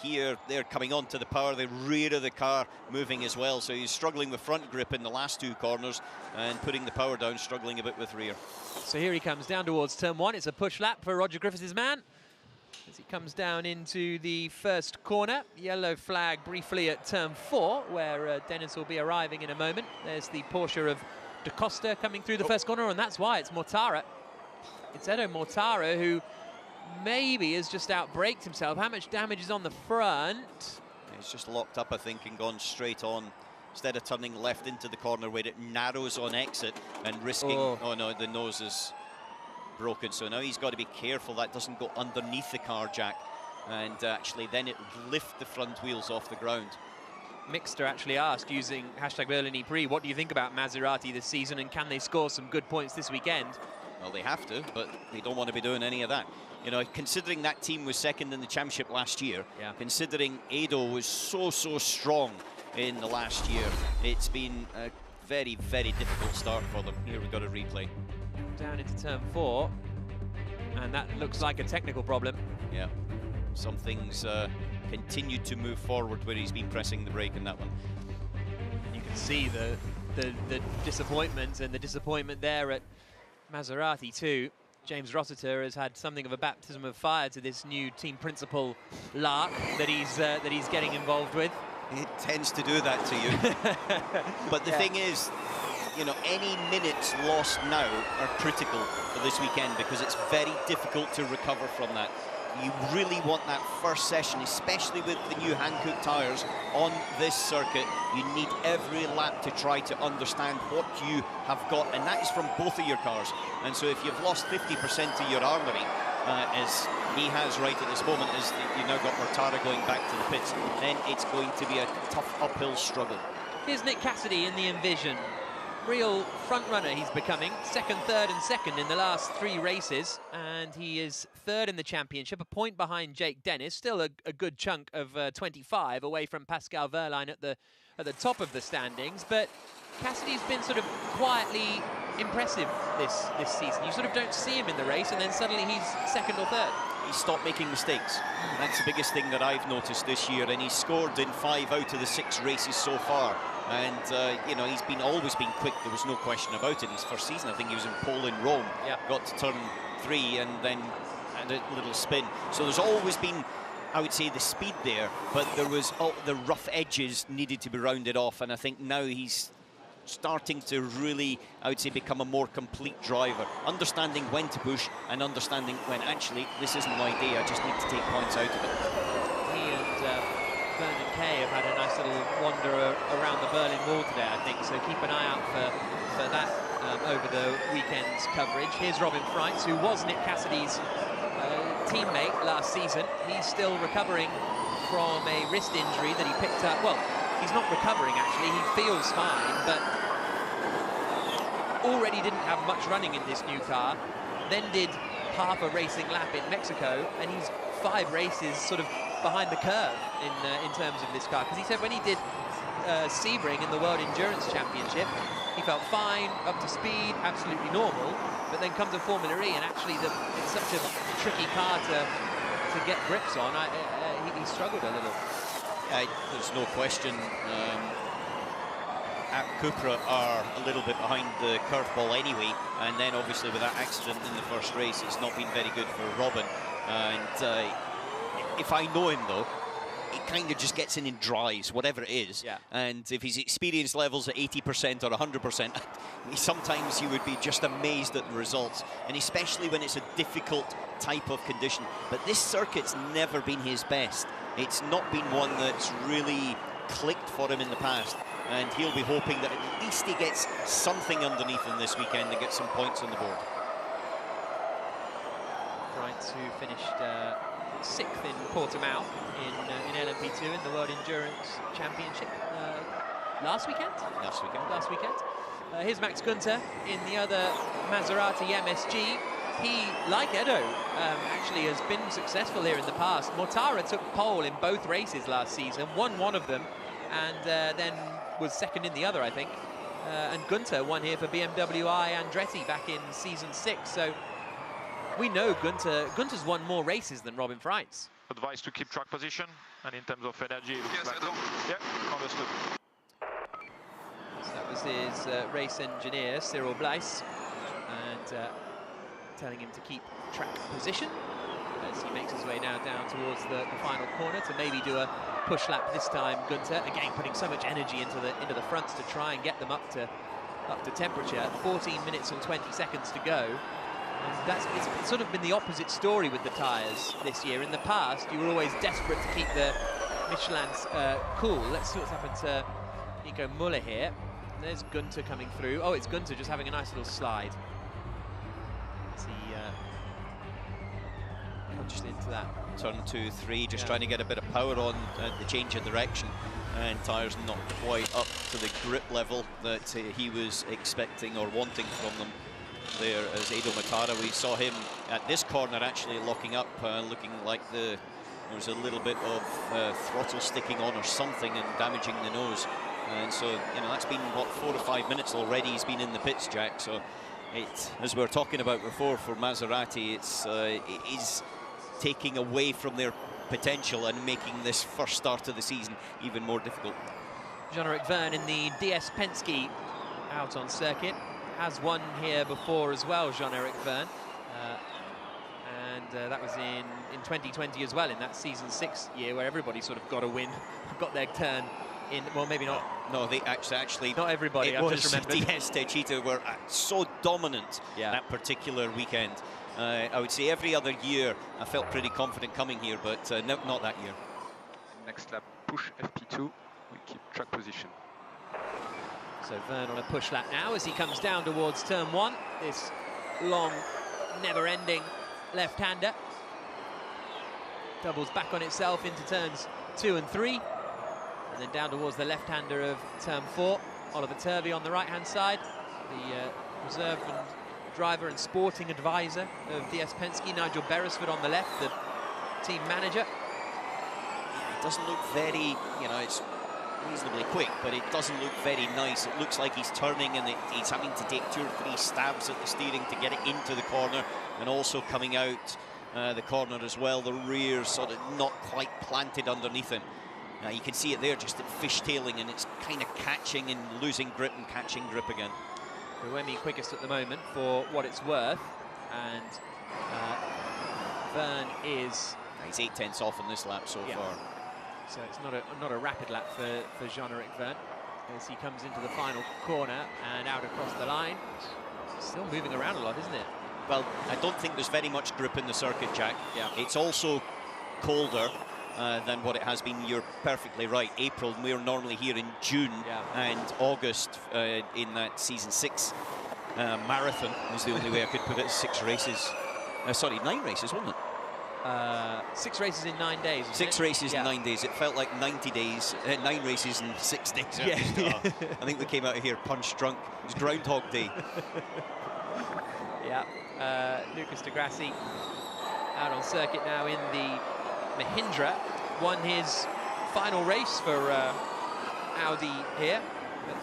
here, they're coming onto the power, the rear of the car moving as well. So he's struggling with front grip in the last 2 corners and putting the power down, struggling a bit with rear. So here he comes down towards turn 1. It's a push lap for Roger Griffiths' man as he comes down into the first corner. Yellow flag briefly at turn 4, where Dennis will be arriving in a moment. There's the Porsche of Da Costa coming through the first corner, and that's why it's Mortara. It's Edo Mortara who maybe has just outbraked himself. How much damage is on the front? He's just locked up, I think, and gone straight on. Instead of turning left into the corner where it narrows on exit and risking... Oh, no, the nose is broken. So now he's got to be careful that doesn't go underneath the car jack. And actually then it lift the front wheels off the ground. Mixter actually asked, using hashtag Berlin E-Prix, what do you think about Maserati this season, and can they score some good points this weekend? Well, they have to, but they don't want to be doing any of that. You know, considering that team was second in the championship last year, considering Edo was so strong in the last year, it's been a very, very difficult start for them. Here we've got a replay. Down into turn 4, and that looks like a technical problem. Yeah, some things continued to move forward where he's been pressing the brake in that one. You can see the disappointment, and the disappointment there at Maserati too. James Rossiter has had something of a baptism of fire to this new team principal lark that he's getting involved with. It tends to do that to you. But the thing is, you know, any minutes lost now are critical for this weekend, because it's very difficult to recover from that. You really want that first session, especially with the new Hankook tyres on this circuit. You need every lap to try to understand what you have got, and that is from both of your cars. And so if you've lost 50% of your armoury, as he has right at this moment, as you've now got Mortara going back to the pits, then it's going to be a tough uphill struggle. Here's Nick Cassidy in the Envision. Real front runner he's becoming, second, third and second in the last 3 races, and he is third in the championship, a point behind Jake Dennis, still a good chunk of 25 away from Pascal Wehrlein at the top of the standings. But Cassidy's been sort of quietly impressive this season. You sort of don't see him in the race, and then suddenly he's second or third. He stopped making mistakes. That's the biggest thing that I've noticed this year, and he's scored in 5 out of the 6 races so far. And you know, he's always been quick. There was no question about it. His first season, I think he was in pole in Rome. Got to turn 3 and then had a little spin. So there's always been, I would say, the speed there, but there was the rough edges needed to be rounded off. And I think now he's starting to really, I would say, become a more complete driver, understanding when to push and understanding when actually this isn't my day. I just need to take points out of it. He and Vernon Kay have had a nice little wander around the Berlin Wall today, I think, so keep an eye out for that over the weekend's coverage. Here's Robin Freitz, who was Nick Cassidy's teammate last season. He's still recovering from a wrist injury that he picked up. Well, he's not recovering, actually. He feels fine, but already didn't have much running in this new car, then did half a racing lap in Mexico, and he's 5 races sort of behind the curve in terms of this car, because he said when he did Sebring in the World Endurance Championship, he felt fine, up to speed, absolutely normal, but then come to Formula E, and actually it's such a tricky car to get grips on. He struggled a little. There's no question. Cupra are a little bit behind the curveball anyway, and then obviously with that accident in the first race, it's not been very good for Robin. And if I know him though, it kind of just gets in and dries, whatever it is. And if his experience levels at 80% or 100%, sometimes you would be just amazed at the results, and especially when it's a difficult type of condition. But this circuit's never been his best. It's not been one that's really clicked for him in the past, and he'll be hoping that at least he gets something underneath him this weekend and gets some points on the board. Right, who finished 6th in Portimao in LMP2 in the World Endurance Championship last weekend. Last weekend. Here's Max Günther in the other Maserati MSG. He, like Edo, actually has been successful here in the past. Mortara took pole in both races last season, won one of them, and then was second in the other, I think. And Günther won here for BMW I Andretti back in season 6. So we know Gunter's won more races than Robin Freitz. Advice to keep track position, and in terms of energy, it looks like yeah, understood. So that was his race engineer, Cyril Bleiss, and telling him to keep track position as he makes his way now down towards the final corner to maybe do a push lap this time. Gunter again putting so much energy into the fronts to try and get them up to temperature. 14 minutes and 20 seconds to go. And it's sort of been the opposite story with the tyres this year. In the past, you were always desperate to keep the Michelins cool. Let's see what's happened to Nico Muller here. There's Gunter coming through. Oh, it's Gunter just having a nice little slide. As he punched into that. Turn 2, 3, just trying to get a bit of power on the change of direction. And tyres not quite up to the grip level that he was expecting or wanting from them there as Edo Matara. We saw him at this corner actually locking up, looking like there was a little bit of throttle sticking on or something and damaging the nose. And so, you know, that's been, what, 4 or 5 minutes already he's been in the pits, Jack. So, as we were talking about before, for Maserati, it is taking away from their potential and making this first start of the season even more difficult. Jean-Eric Verne in the DS Penske out on circuit. Has won here before as well, Jean-Eric Verne. And that was in 2020 as well, in that season 6 year where everybody sort of got a win, got their turn in, well, maybe not. No, they actually not everybody, I've just remembered. DS Techeetah were so dominant that particular weekend. I would say every other year I felt pretty confident coming here, but not that year. Next lap, push FP2, we keep track position. So Verne on a push lap now as he comes down towards turn 1. This long, never-ending left-hander doubles back on itself into turns 2 and 3. And then down towards the left-hander of turn 4. Oliver Turvey on the right-hand side, the reserve and driver and sporting advisor of DS Penske. Nigel Beresford on the left, the team manager. Yeah, it doesn't look very, you know, it's reasonably quick, but it doesn't look very nice. It looks like he's turning and he's having to take 2 or 3 stabs at the steering to get it into the corner, and also coming out the corner as well. The rear sort of not quite planted underneath him. You can see it there, just fishtailing, and it's kind of catching and losing grip and catching grip again. Buemi quickest at the moment for what it's worth, and Verne is... He's 8/10 off on this lap so far. So it's not a rapid lap for Jean-Eric Verne as he comes into the final corner and out across the line. Still moving around a lot, isn't it? Well, I don't think there's very much grip in the circuit, Jack. Yeah. It's also colder than what it has been. You're perfectly right. April, we're normally here in June and August in that season 6 marathon is the only way I could put it. 6 races. Sorry, 9 races, wasn't it? 6 races in 9 days. 6 races in 9 days. It felt like 90 days, 9 races in 6 days. Yeah. I think we came out of here punch drunk. It was Groundhog Day. Lucas de Grassi out on circuit now in the Mahindra. Won his final race for Audi here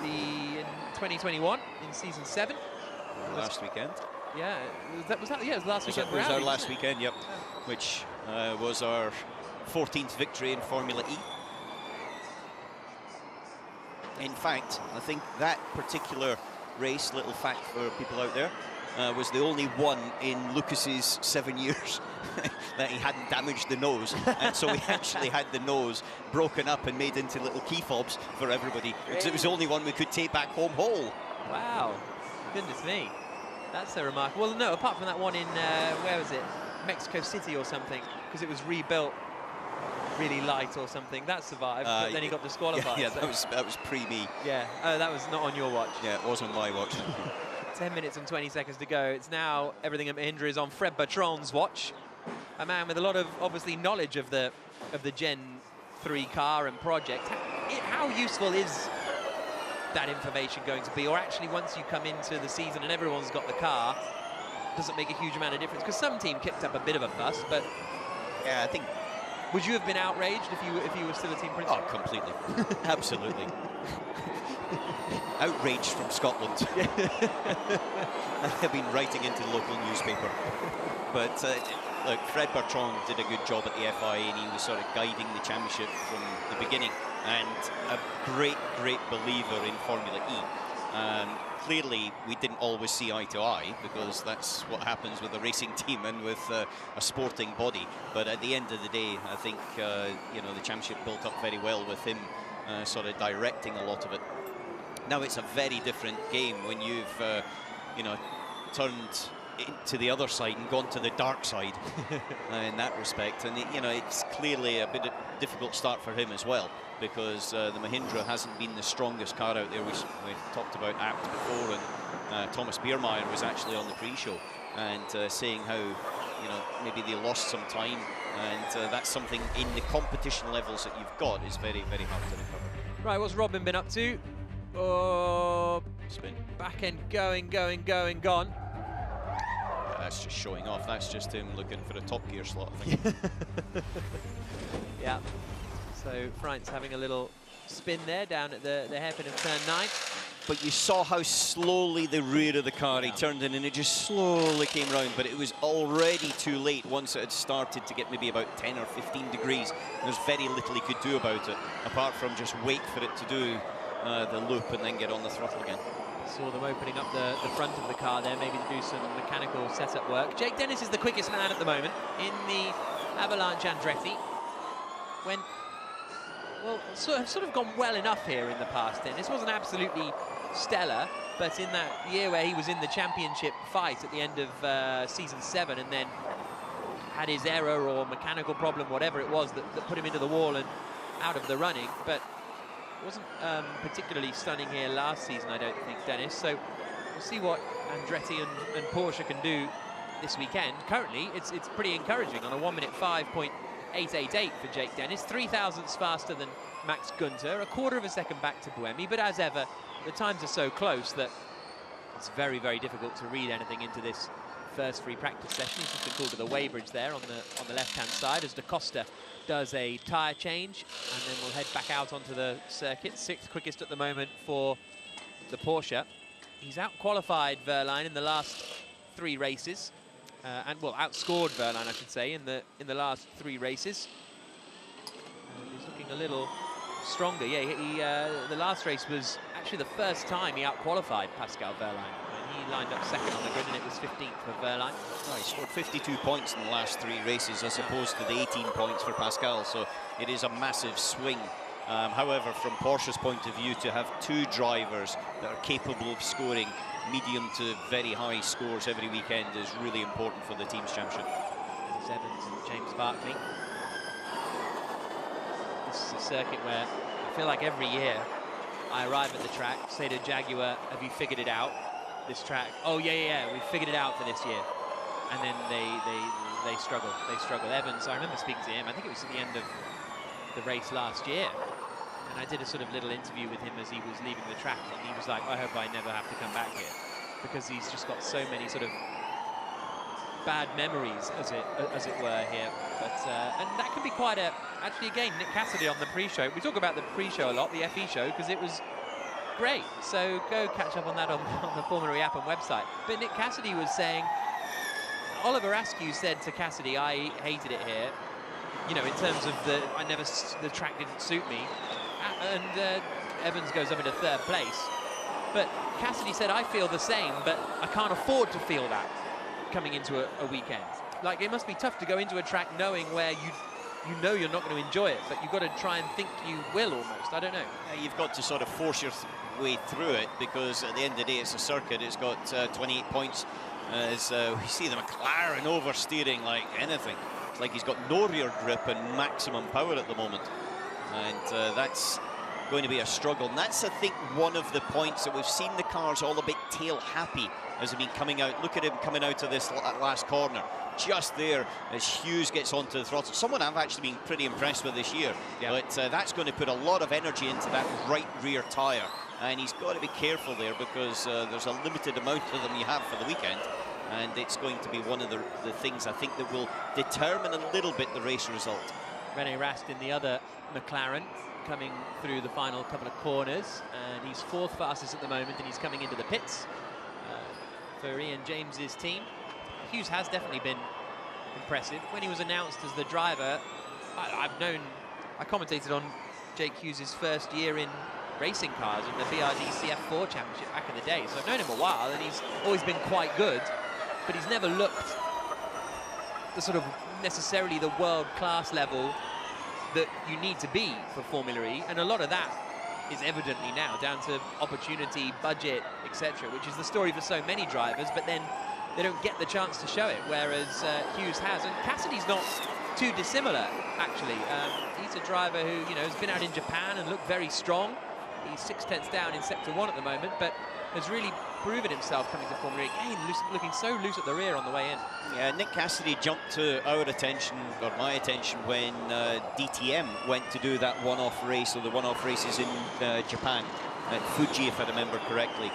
in 2021 in season 7. Last weekend. Yeah, was that it was last weekend. It was our last weekend, yep. Which was our 14th victory in Formula E. In fact, I think that particular race, little fact for people out there, was the only one in Lucas's 7 years that he hadn't damaged the nose. And so we actually had the nose broken up and made into little key fobs for everybody. Because it was the only one we could take back home whole. Wow, goodness me. That's so remarkable. Well, no, apart from that one in, where was it? Mexico City or something, because it was rebuilt really light or something. That survived, but then he got disqualified. Yeah, so. that was pre-me. Yeah, oh, that was not on your watch. Yeah, it was on my watch. 10 minutes and 20 seconds to go. It's now everything at Mahindra is on Fred Bertrand's watch. A man with a lot of, obviously, knowledge of the Gen 3 car and project. How useful is that information going to be? Or actually, once you come into the season and everyone's got the car, doesn't make a huge amount of difference? Because some team kicked up a bit of a fuss, but... Yeah, I think... Would you have been outraged if you were still a team principal? Oh, completely. Absolutely. outraged from Scotland. I've been writing into the local newspaper. But look, Fred Bertrand did a good job at the FIA, and he was sort of guiding the championship from the beginning, and a great believer in Formula E. Clearly, we didn't always see eye to eye, because that's what happens with a racing team and with a sporting body. But at the end of the day, I think you know, the championship built up very well with him sort of directing a lot of it. Now it's a very different game when you've you know, turned to the other side and gone to the dark side in that respect. And you know, it's clearly a bit of a difficult start for him as well, because the Mahindra hasn't been the strongest car out there. We talked about Abt before, and Thomas Biermeier was actually on the pre-show and saying how, you know, maybe they lost some time, and that's something in the competition levels that you've got is very hard to recover. Right, what's Robin been up to? Oh, spin. Back end gone. That's just showing off. That's just him looking for a top gear slot, I think. Yeah. So Freinz having a little spin there down at the hairpin of turn 9. But you saw how slowly the rear of the car he turned in, and it just slowly came round. But it was already too late once it had started to get maybe about 10 or 15 degrees. There's very little he could do about it, apart from just wait for it to do the loop and then get on the throttle again. Saw them opening up the front of the car there, maybe to do some mechanical setup work. Jake Dennis is the quickest man at the moment in the Avalanche Andretti. When, well, sort of gone well enough here in the past. Dennis wasn't absolutely stellar, but in that year where he was in the championship fight at the end of season 7, and then had his error or mechanical problem, whatever it was, that put him into the wall and out of the running. But wasn't particularly stunning here last season, I don't think, Dennis. So we'll see what Andretti and Porsche can do this weekend. Currently, it's pretty encouraging on a 1:05.888 for Jake Dennis, 0.003 faster than Max Günther, a quarter of a second back to Buemi. But as ever, the times are so close that it's very difficult to read anything into this first free practice session. He's just been called to the weighbridge there on the left-hand side as Da Costa does a tyre change, and then we'll head back out onto the circuit. 6th quickest at the moment for the Porsche. He's out-qualified Wehrlein in the last 3 races, and well, outscored Wehrlein, I should say, in the last 3 races. He's looking a little stronger. Yeah, the last race was actually the first time he out-qualified Pascal Wehrlein. He lined up second on the grid, and it was 15th for Wehrlein. Oh, he scored 52 points in the last 3 races as opposed to the 18 points for Pascal, so it is a massive swing. However, from Porsche's point of view, to have 2 drivers that are capable of scoring medium to very high scores every weekend is really important for the team's championship. There's Evans and James Barkley. This is a circuit where I feel like every year I arrive at the track, say to Jaguar, have you figured it out? This track, oh yeah, we figured it out for this year. And then they struggle. Evans, I remember speaking to him, I think it was at the end of the race last year, and I did a sort of little interview with him as he was leaving the track, and he was like, I hope I never have to come back here, because he's just got so many sort of bad memories, as it were, here. But and that can be quite actually again, Nick Cassidy on the pre-show. We talk about the pre-show a lot, the FE show, because it was great. So go catch up on that on the Formula E app and website. But Nick Cassidy was saying, Oliver Askew said to Cassidy, I hated it here. You know, in terms of the track didn't suit me. And Evans goes up into 3rd place. But Cassidy said, I feel the same, but I can't afford to feel that coming into a weekend. Like, it must be tough to go into a track knowing where you know you're not going to enjoy it, but you've got to try and think you will almost. I don't know. You've got to sort of force your way through it, because at the end of the day, it's a circuit. It's got 28 points. As we see the McLaren oversteering like anything. It's like he's got no rear grip and maximum power at the moment. And that's going to be a struggle. And that's, I think, one of the points that we've seen the cars all a bit tail happy as they've been coming out. Look at him coming out of this last corner. Just there as Hughes gets onto the throttle. Someone I've actually been pretty impressed with this year. Yeah. But that's going to put a lot of energy into that right rear tyre. And he's got to be careful there, because there's a limited amount of them you have for the weekend. And it's going to be one of the things, I think, that will determine a little bit the race result. René Rast in the other McLaren. coming through the final couple of corners, and he's 4th fastest at the moment, and he's coming into the pits for Ian James's team. Hughes has definitely been impressive. When he was announced as the driver, I commentated on Jake Hughes' first year in racing cars in the BRD CF4 Championship back in the day, so I've known him a while, and he's always been quite good, but he's never looked the sort of necessarily the world-class level that you need to be for Formula E, and a lot of that is evidently now down to opportunity, budget, etc., which is the story for so many drivers, but then they don't get the chance to show it, whereas Hughes has. And Cassidy's not too dissimilar, actually. He's a driver who, you know, has been out in Japan and looked very strong. He's 6/10 down in Sector 1 at the moment, but has really proven himself coming to Formula E. Again, looking so loose at the rear on the way in. Yeah, Nick Cassidy jumped to our attention, or my attention, when DTM went to do that one-off race, or the one-off races in Japan, at Fuji, if I remember correctly,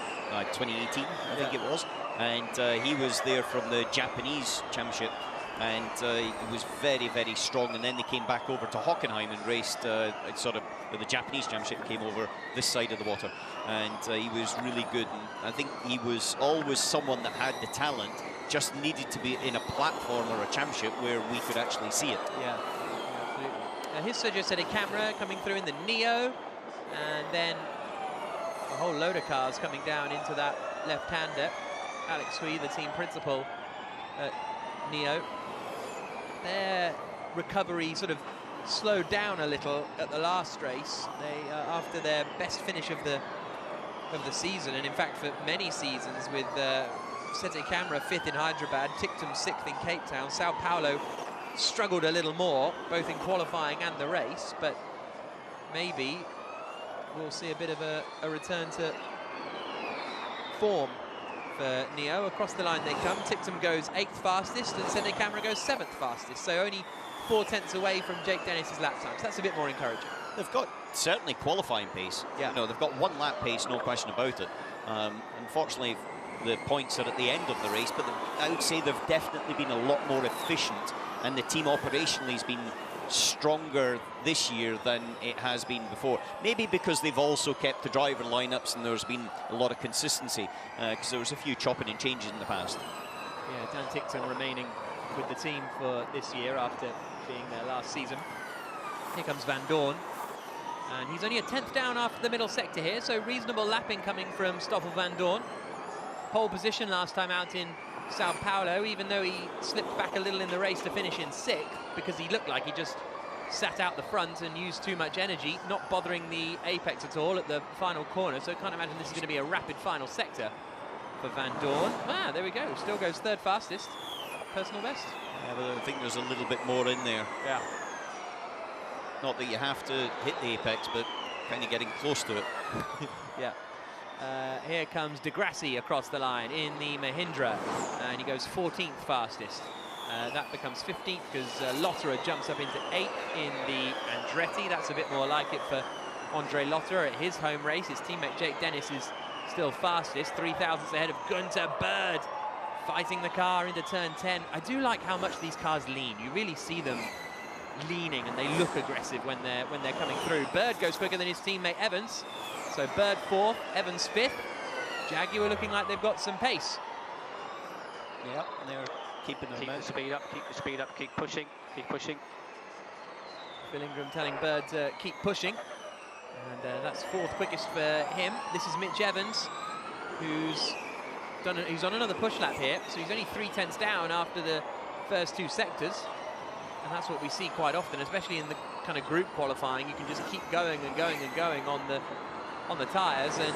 2018, I think it was. And he was there from the Japanese championship, and he was very, very strong. And then they came back over to Hockenheim and raced sort of the Japanese championship, came over this side of the water, and he was really good. And I think he was always someone that had the talent, just needed to be in a platform or a championship where we could actually see it. Yeah, absolutely. Now here's Sergio Sette Camera coming through in the Neo, and then a whole load of cars coming down into that left-hander. Alex Hui, the team principal at Neo. Their recovery sort of slowed down a little at the last race. They after their best finish of the season, and in fact for many seasons, with Sette Camera 5th in Hyderabad, Tictum 6th in Cape Town. Sao Paulo struggled a little more, both in qualifying and the race, but maybe we'll see a bit of a return to form for Neo. Across the line they come. Tictum goes 8th fastest, and Sette Camera goes 7th fastest, so only 4/10 away from Jake Dennis's lap time, so that's a bit more encouraging. They've got certainly qualifying pace. Yeah. You know, they've got 1 lap pace, no question about it. Unfortunately, the points are at the end of the race, but I would say they've definitely been a lot more efficient, and the team operationally has been stronger this year than it has been before. Maybe because they've also kept the driver lineups and there's been a lot of consistency, because there was a few chopping and changes in the past. Yeah, Dan Tictum remaining with the team for this year after being there last season. Here comes Van Dorn, and he's only a 10th down after the middle sector here, so reasonable lapping coming from Stoffel Van Dorn. Pole position last time out in Sao Paulo, even though he slipped back a little in the race to finish in 6th, because he looked like he just sat out the front and used too much energy, not bothering the apex at all at the final corner. So I can't imagine this is going to be a rapid final sector for Van Dorn. Ah, there we go, still goes 3rd fastest, personal best. Yeah, but I think there's a little bit more in there. Yeah. Not that you have to hit the apex, but kind of getting close to it. Yeah. Here comes Degrassi across the line in the Mahindra, and he goes 14th fastest. That becomes 15th because Lotterer jumps up into 8th in the Andretti. That's a bit more like it for Andre Lotterer at his home race. His teammate Jake Dennis is still fastest, 3 thousandths ahead of Gunter Bird, fighting the car into turn 10. I do like how much these cars lean. You really see them leaning, and they look aggressive when they're coming through. Bird goes quicker than his teammate Evans. So Bird 4th, Evans 5th. Jaguar looking like they've got some pace. Yeah, and they're keeping keep the speed up, keep the speed up, keep pushing, keep pushing. Phil Ingram telling Bird to keep pushing. And that's 4th quickest for him. This is Mitch Evans, who's on another push lap here. So he's only 3/10 down after the first 2 sectors. And that's what we see quite often, especially in the kind of group qualifying. You can just keep going and going and going on the tyres and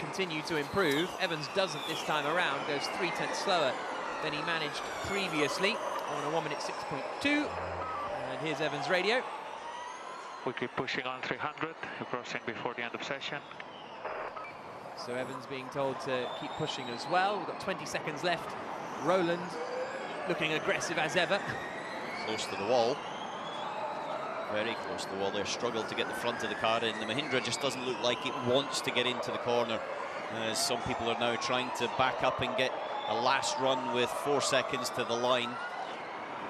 continue to improve. Evans doesn't this time around, goes 3/10 slower than he managed previously on a 1:06.2. And here's Evans' radio. We keep pushing on 300, we're crossing before the end of session. So Evans being told to keep pushing as well. We've got 20 seconds left. Roland looking aggressive as ever. Close to the wall. Very close to the wall. They struggled to get the front of the car in. The Mahindra just doesn't look like it wants to get into the corner. Some people are now trying to back up and get a last run with 4 seconds to the line.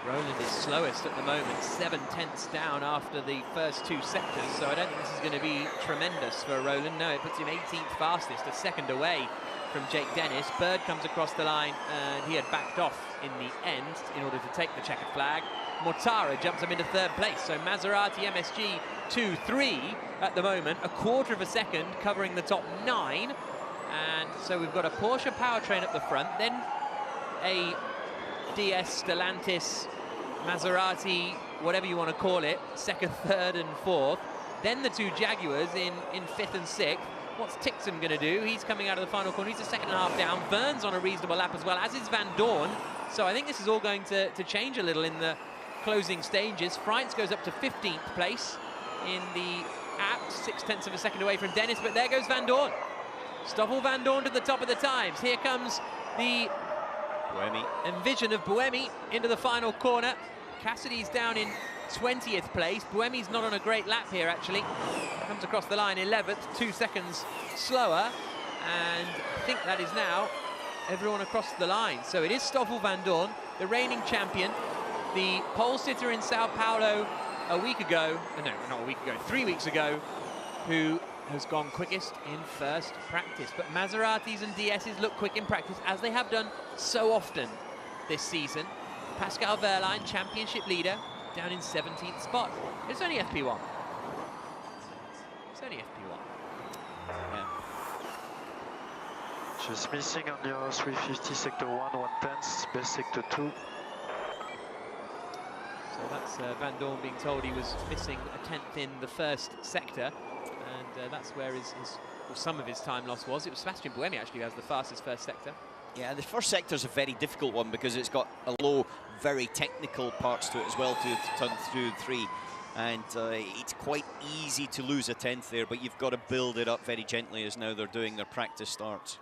Roland is slowest at the moment, 7/10 down after the first 2 sectors, so I don't think this is going to be tremendous for Roland. No, it puts him 18th fastest, a second away from Jake Dennis. Bird comes across the line, and he had backed off in the end in order to take the checkered flag. Mortara jumps him into 3rd place, so Maserati MSG 2-3 at the moment, a quarter of a second covering the top 9. And so we've got a Porsche powertrain up the front, then a DS, Stellantis, Maserati, whatever you want to call it, 2nd, 3rd and 4th. Then the 2 Jaguars in 5th and 6th. What's Tixon going to do? He's coming out of the final corner. He's a 2.5 down. Vern's on a reasonable lap as well, as is Van Dorn. So I think this is all going to change a little in the closing stages. Freitz goes up to 15th place in the apt, 6/10 of a second away from Dennis, but there goes Van Dorn. Stoffel Van Dorn to the top of the times. Here comes the Buemi. Envision of Buemi into the final corner. Cassidy's down in 20th place. Buemi's not on a great lap here, actually. Comes across the line 11th, 2 seconds slower. And I think that is now everyone across the line. So it is Stoffel Van Dorn, the reigning champion, the pole sitter in Sao Paulo a week ago, no, not a week ago, 3 weeks ago, who has gone quickest in first practice. But Maseratis and DSs look quick in practice, as they have done so often this season. Pascal Wehrlein, championship leader, down in 17th spot. It's only FP1. It's only FP1. Yeah. Just missing on your 350 sector 1, 1/10, best sector 2. So that's Van Dorn being told he was missing a 10th in the first sector. And that's where some of his time loss was. It was Sebastian Buemi actually who has the fastest first sector. Yeah, the first sector's a very difficult one because it's got a low, very technical parts to it as well to turn through 3. And it's quite easy to lose a 10th there, but you've got to build it up very gently as now they're doing their practice starts.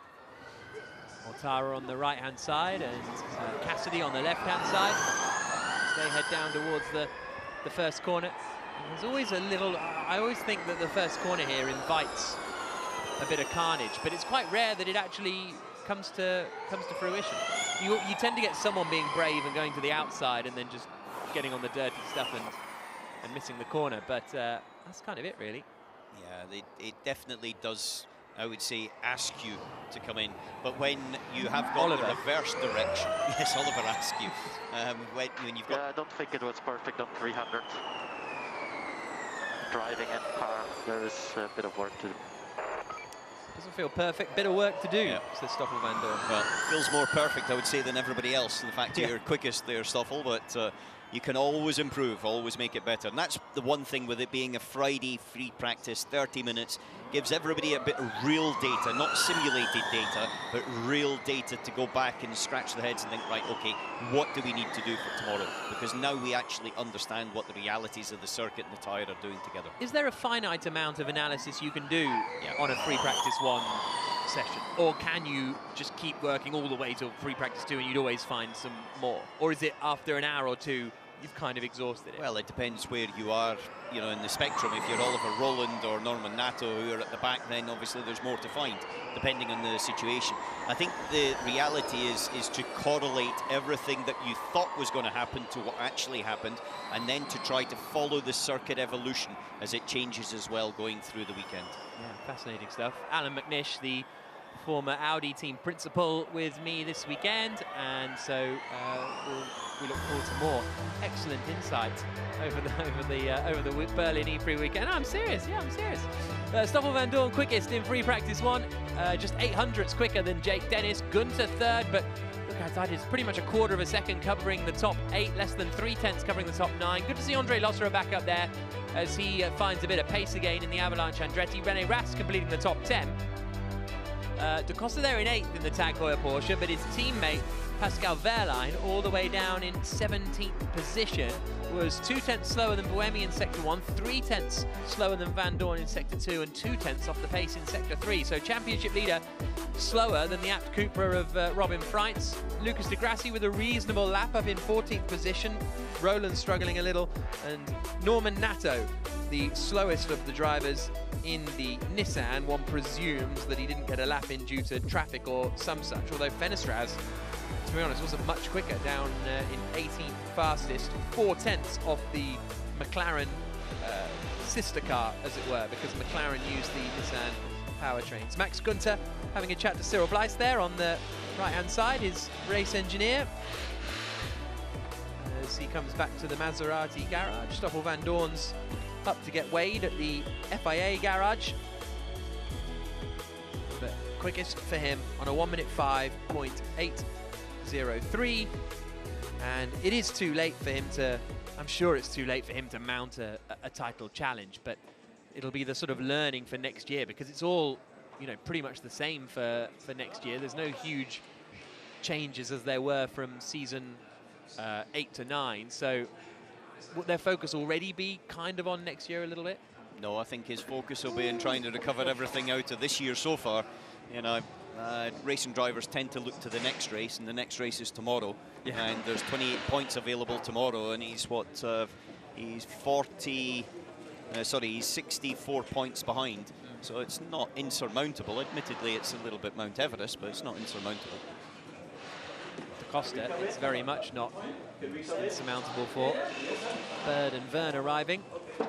Mortara on the right-hand side and Cassidy on the left-hand side. As they head down towards the first corner. And there's always a little, I always think that the first corner here invites a bit of carnage, but it's quite rare that it actually comes to fruition. You tend to get someone being brave and going to the outside and then just getting on the dirty stuff and missing the corner, but that's kind of it, really. Yeah, it definitely does, I would say, ask you to come in, but when you have got the reverse direction, yes, Oliver asks you, when you've got... Yeah, I don't think it was perfect on 300. Driving and car, there is a bit of work to do. Doesn't feel perfect, bit of work to do, yeah, says Stoffel Van Dorn. Well, feels more perfect, I would say, than everybody else. In fact, you're quickest there, Stoffel, but you can always improve, always make it better. And that's the one thing with it being a Friday free practice, 30 minutes, gives everybody a bit of real data, not simulated data, but real data to go back and scratch their heads and think, right, okay, what do we need to do for tomorrow? Because now we actually understand what the realities of the circuit and the tyre are doing together. Is there a finite amount of analysis you can do on a free practice 1 session? Or can you just keep working all the way to free practice 2 and you'd always find some more? Or is it after an hour or two, you've kind of exhausted it? Well, it depends where you are, you know, in the spectrum. If you're Oliver Rowland or Norman Nato, who are at the back, then obviously there's more to find, depending on the situation. I think the reality is to correlate everything that you thought was going to happen to what actually happened, and then to try to follow the circuit evolution as it changes as well going through the weekend. Yeah, fascinating stuff. Alan McNish, the former Audi team principal, with me this weekend, and so we look forward to more excellent insight over the Berlin E-Prix weekend. No, I'm serious. Yeah, I'm serious. Stoffel Van Dorn quickest in free practice 1, just 800ths quicker than Jake Dennis. Gunther 3rd, but look how tight it is. Pretty much a quarter of a second covering the top 8, less than 3/10 covering the top 9. Good to see Andre Losser back up there as he finds a bit of pace again in the Avalanche Andretti. René Rast completing the top 10. Da Costa there in 8th in the Tag Heuer Porsche, but his teammate Pascal Wehrlein, all the way down in 17th position, was 2/10 slower than Buemi in Sector 1, 3/10 slower than Van Dorn in Sector 2, and 2/10 off the pace in Sector 3. So championship leader slower than the apt Cooper of Robin Freitz. Lucas de Grassi with a reasonable lap up in 14th position. Roland struggling a little, and Norman Nato, the slowest of the drivers in the Nissan. One presumes that he didn't get a lap in due to traffic or some such, although Fenestraz to be honest, wasn't much quicker, down in 18th fastest, 4/10 off the McLaren sister car, as it were, because McLaren used the Nissan powertrains. Max Günther having a chat to Cyril Blythe there on the right-hand side, his race engineer, as he comes back to the Maserati garage. Stoffel Van Dorn's up to get weighed at the FIA garage. But quickest for him on a 1:05.803. And it is too late for him to, I'm sure it's too late for him to mount a title challenge, but it'll be the sort of learning for next year, because it's all, you know, pretty much the same for next year. There's no huge changes as there were from season 8 to 9. So would their focus already be kind of on next year a little bit? No, I think his focus will be in trying to recover everything out of this year so far. You know, racing drivers tend to look to the next race, and the next race is tomorrow. Yeah. And there's 28 points available tomorrow, and he's what? He's 64 points behind. So it's not insurmountable. Admittedly, it's a little bit Mount Everest, but it's not insurmountable. Costa, it's very much not insurmountable for. Bird and Verne arriving. So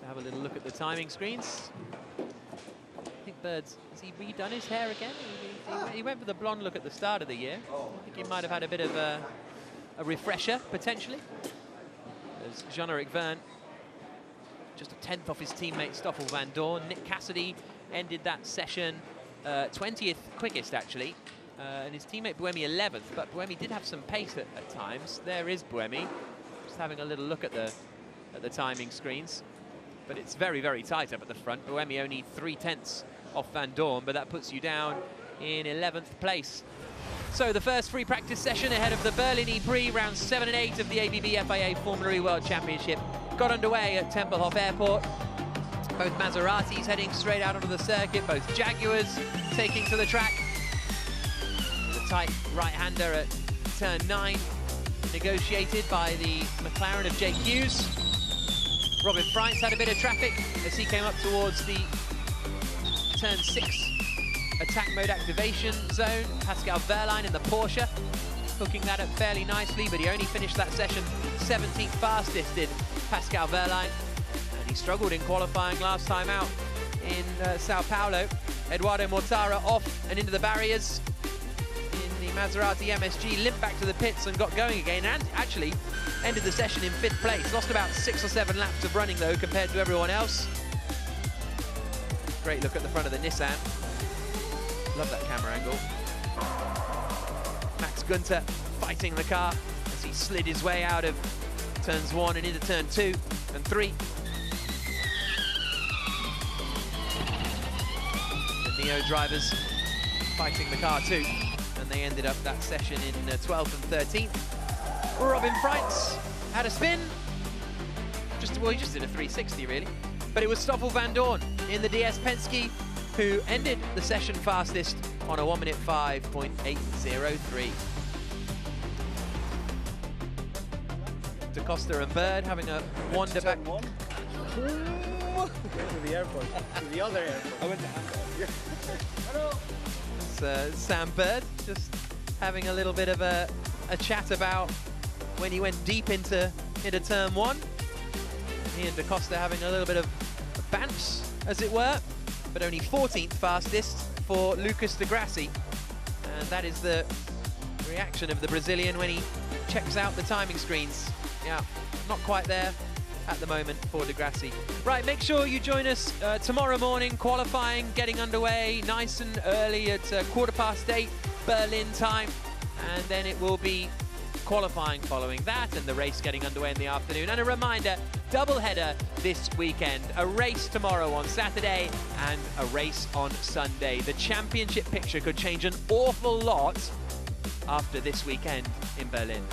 have a little look at the timing screens. I think Bird's, has he redone his hair again? He went for the blonde look at the start of the year. I think he might have had a bit of a refresher, potentially. As Jean-Eric Verne, just a 10th off his teammate Stoffel Van Dorn. Nick Cassidy ended that session 20th quickest, actually. And his teammate Buemi 11th, but Buemi did have some pace at times. There is Buemi, just having a little look at the timing screens. But it's very, very tight up at the front. Buemi only 3/10 off Van Dorn, but that puts you down in 11th place. So the first free practice session ahead of the Berlin E-Prix, rounds 7 and 8 of the ABB FIA Formula E World Championship got underway at Templehof Airport. Both Maseratis heading straight out onto the circuit, both Jaguars taking to the track. The tight right-hander at turn 9, negotiated by the McLaren of Jake Hughes. Robin Freitz had a bit of traffic as he came up towards the turn 6 attack mode activation zone. Pascal Wehrlein in the Porsche, hooking that up fairly nicely, but he only finished that session 17th fastest, did Pascal Wehrlein. And he struggled in qualifying last time out in Sao Paulo. Eduardo Mortara off and into the barriers in the Maserati MSG, limped back to the pits and got going again, and actually ended the session in 5th place. Lost about 6 or 7 laps of running, though, compared to everyone else. Great look at the front of the Nissan. Love that camera angle. Max Günther fighting the car as he slid his way out of turns 1 and into turn 2 and 3. The Neo drivers fighting the car too, and they ended up that session in 12th and 13th. Robin Freitz had a spin. Well, he just did a 360 really. But it was Stoffel Van Dorn in the DS Penske who ended the session fastest on a 1:05.803. Da Costa and Bird having a wander back. To the airport, to the other airport. I went to Hamburg. It's Sam Bird just having a little bit of a chat about when he went deep into turn 1. He and Da Costa having a little bit of a bounce, as it were, but only 14th fastest for Lucas Di Grassi. And that is the reaction of the Brazilian when he checks out the timing screens. Yeah, not quite there at the moment for Di Grassi. Right, make sure you join us tomorrow morning, qualifying getting underway nice and early at 8:15 Berlin time, and then it will be qualifying following that and the race getting underway in the afternoon. And a reminder, double header this weekend, a race tomorrow on Saturday and a race on Sunday. The championship picture could change an awful lot after this weekend in Berlin.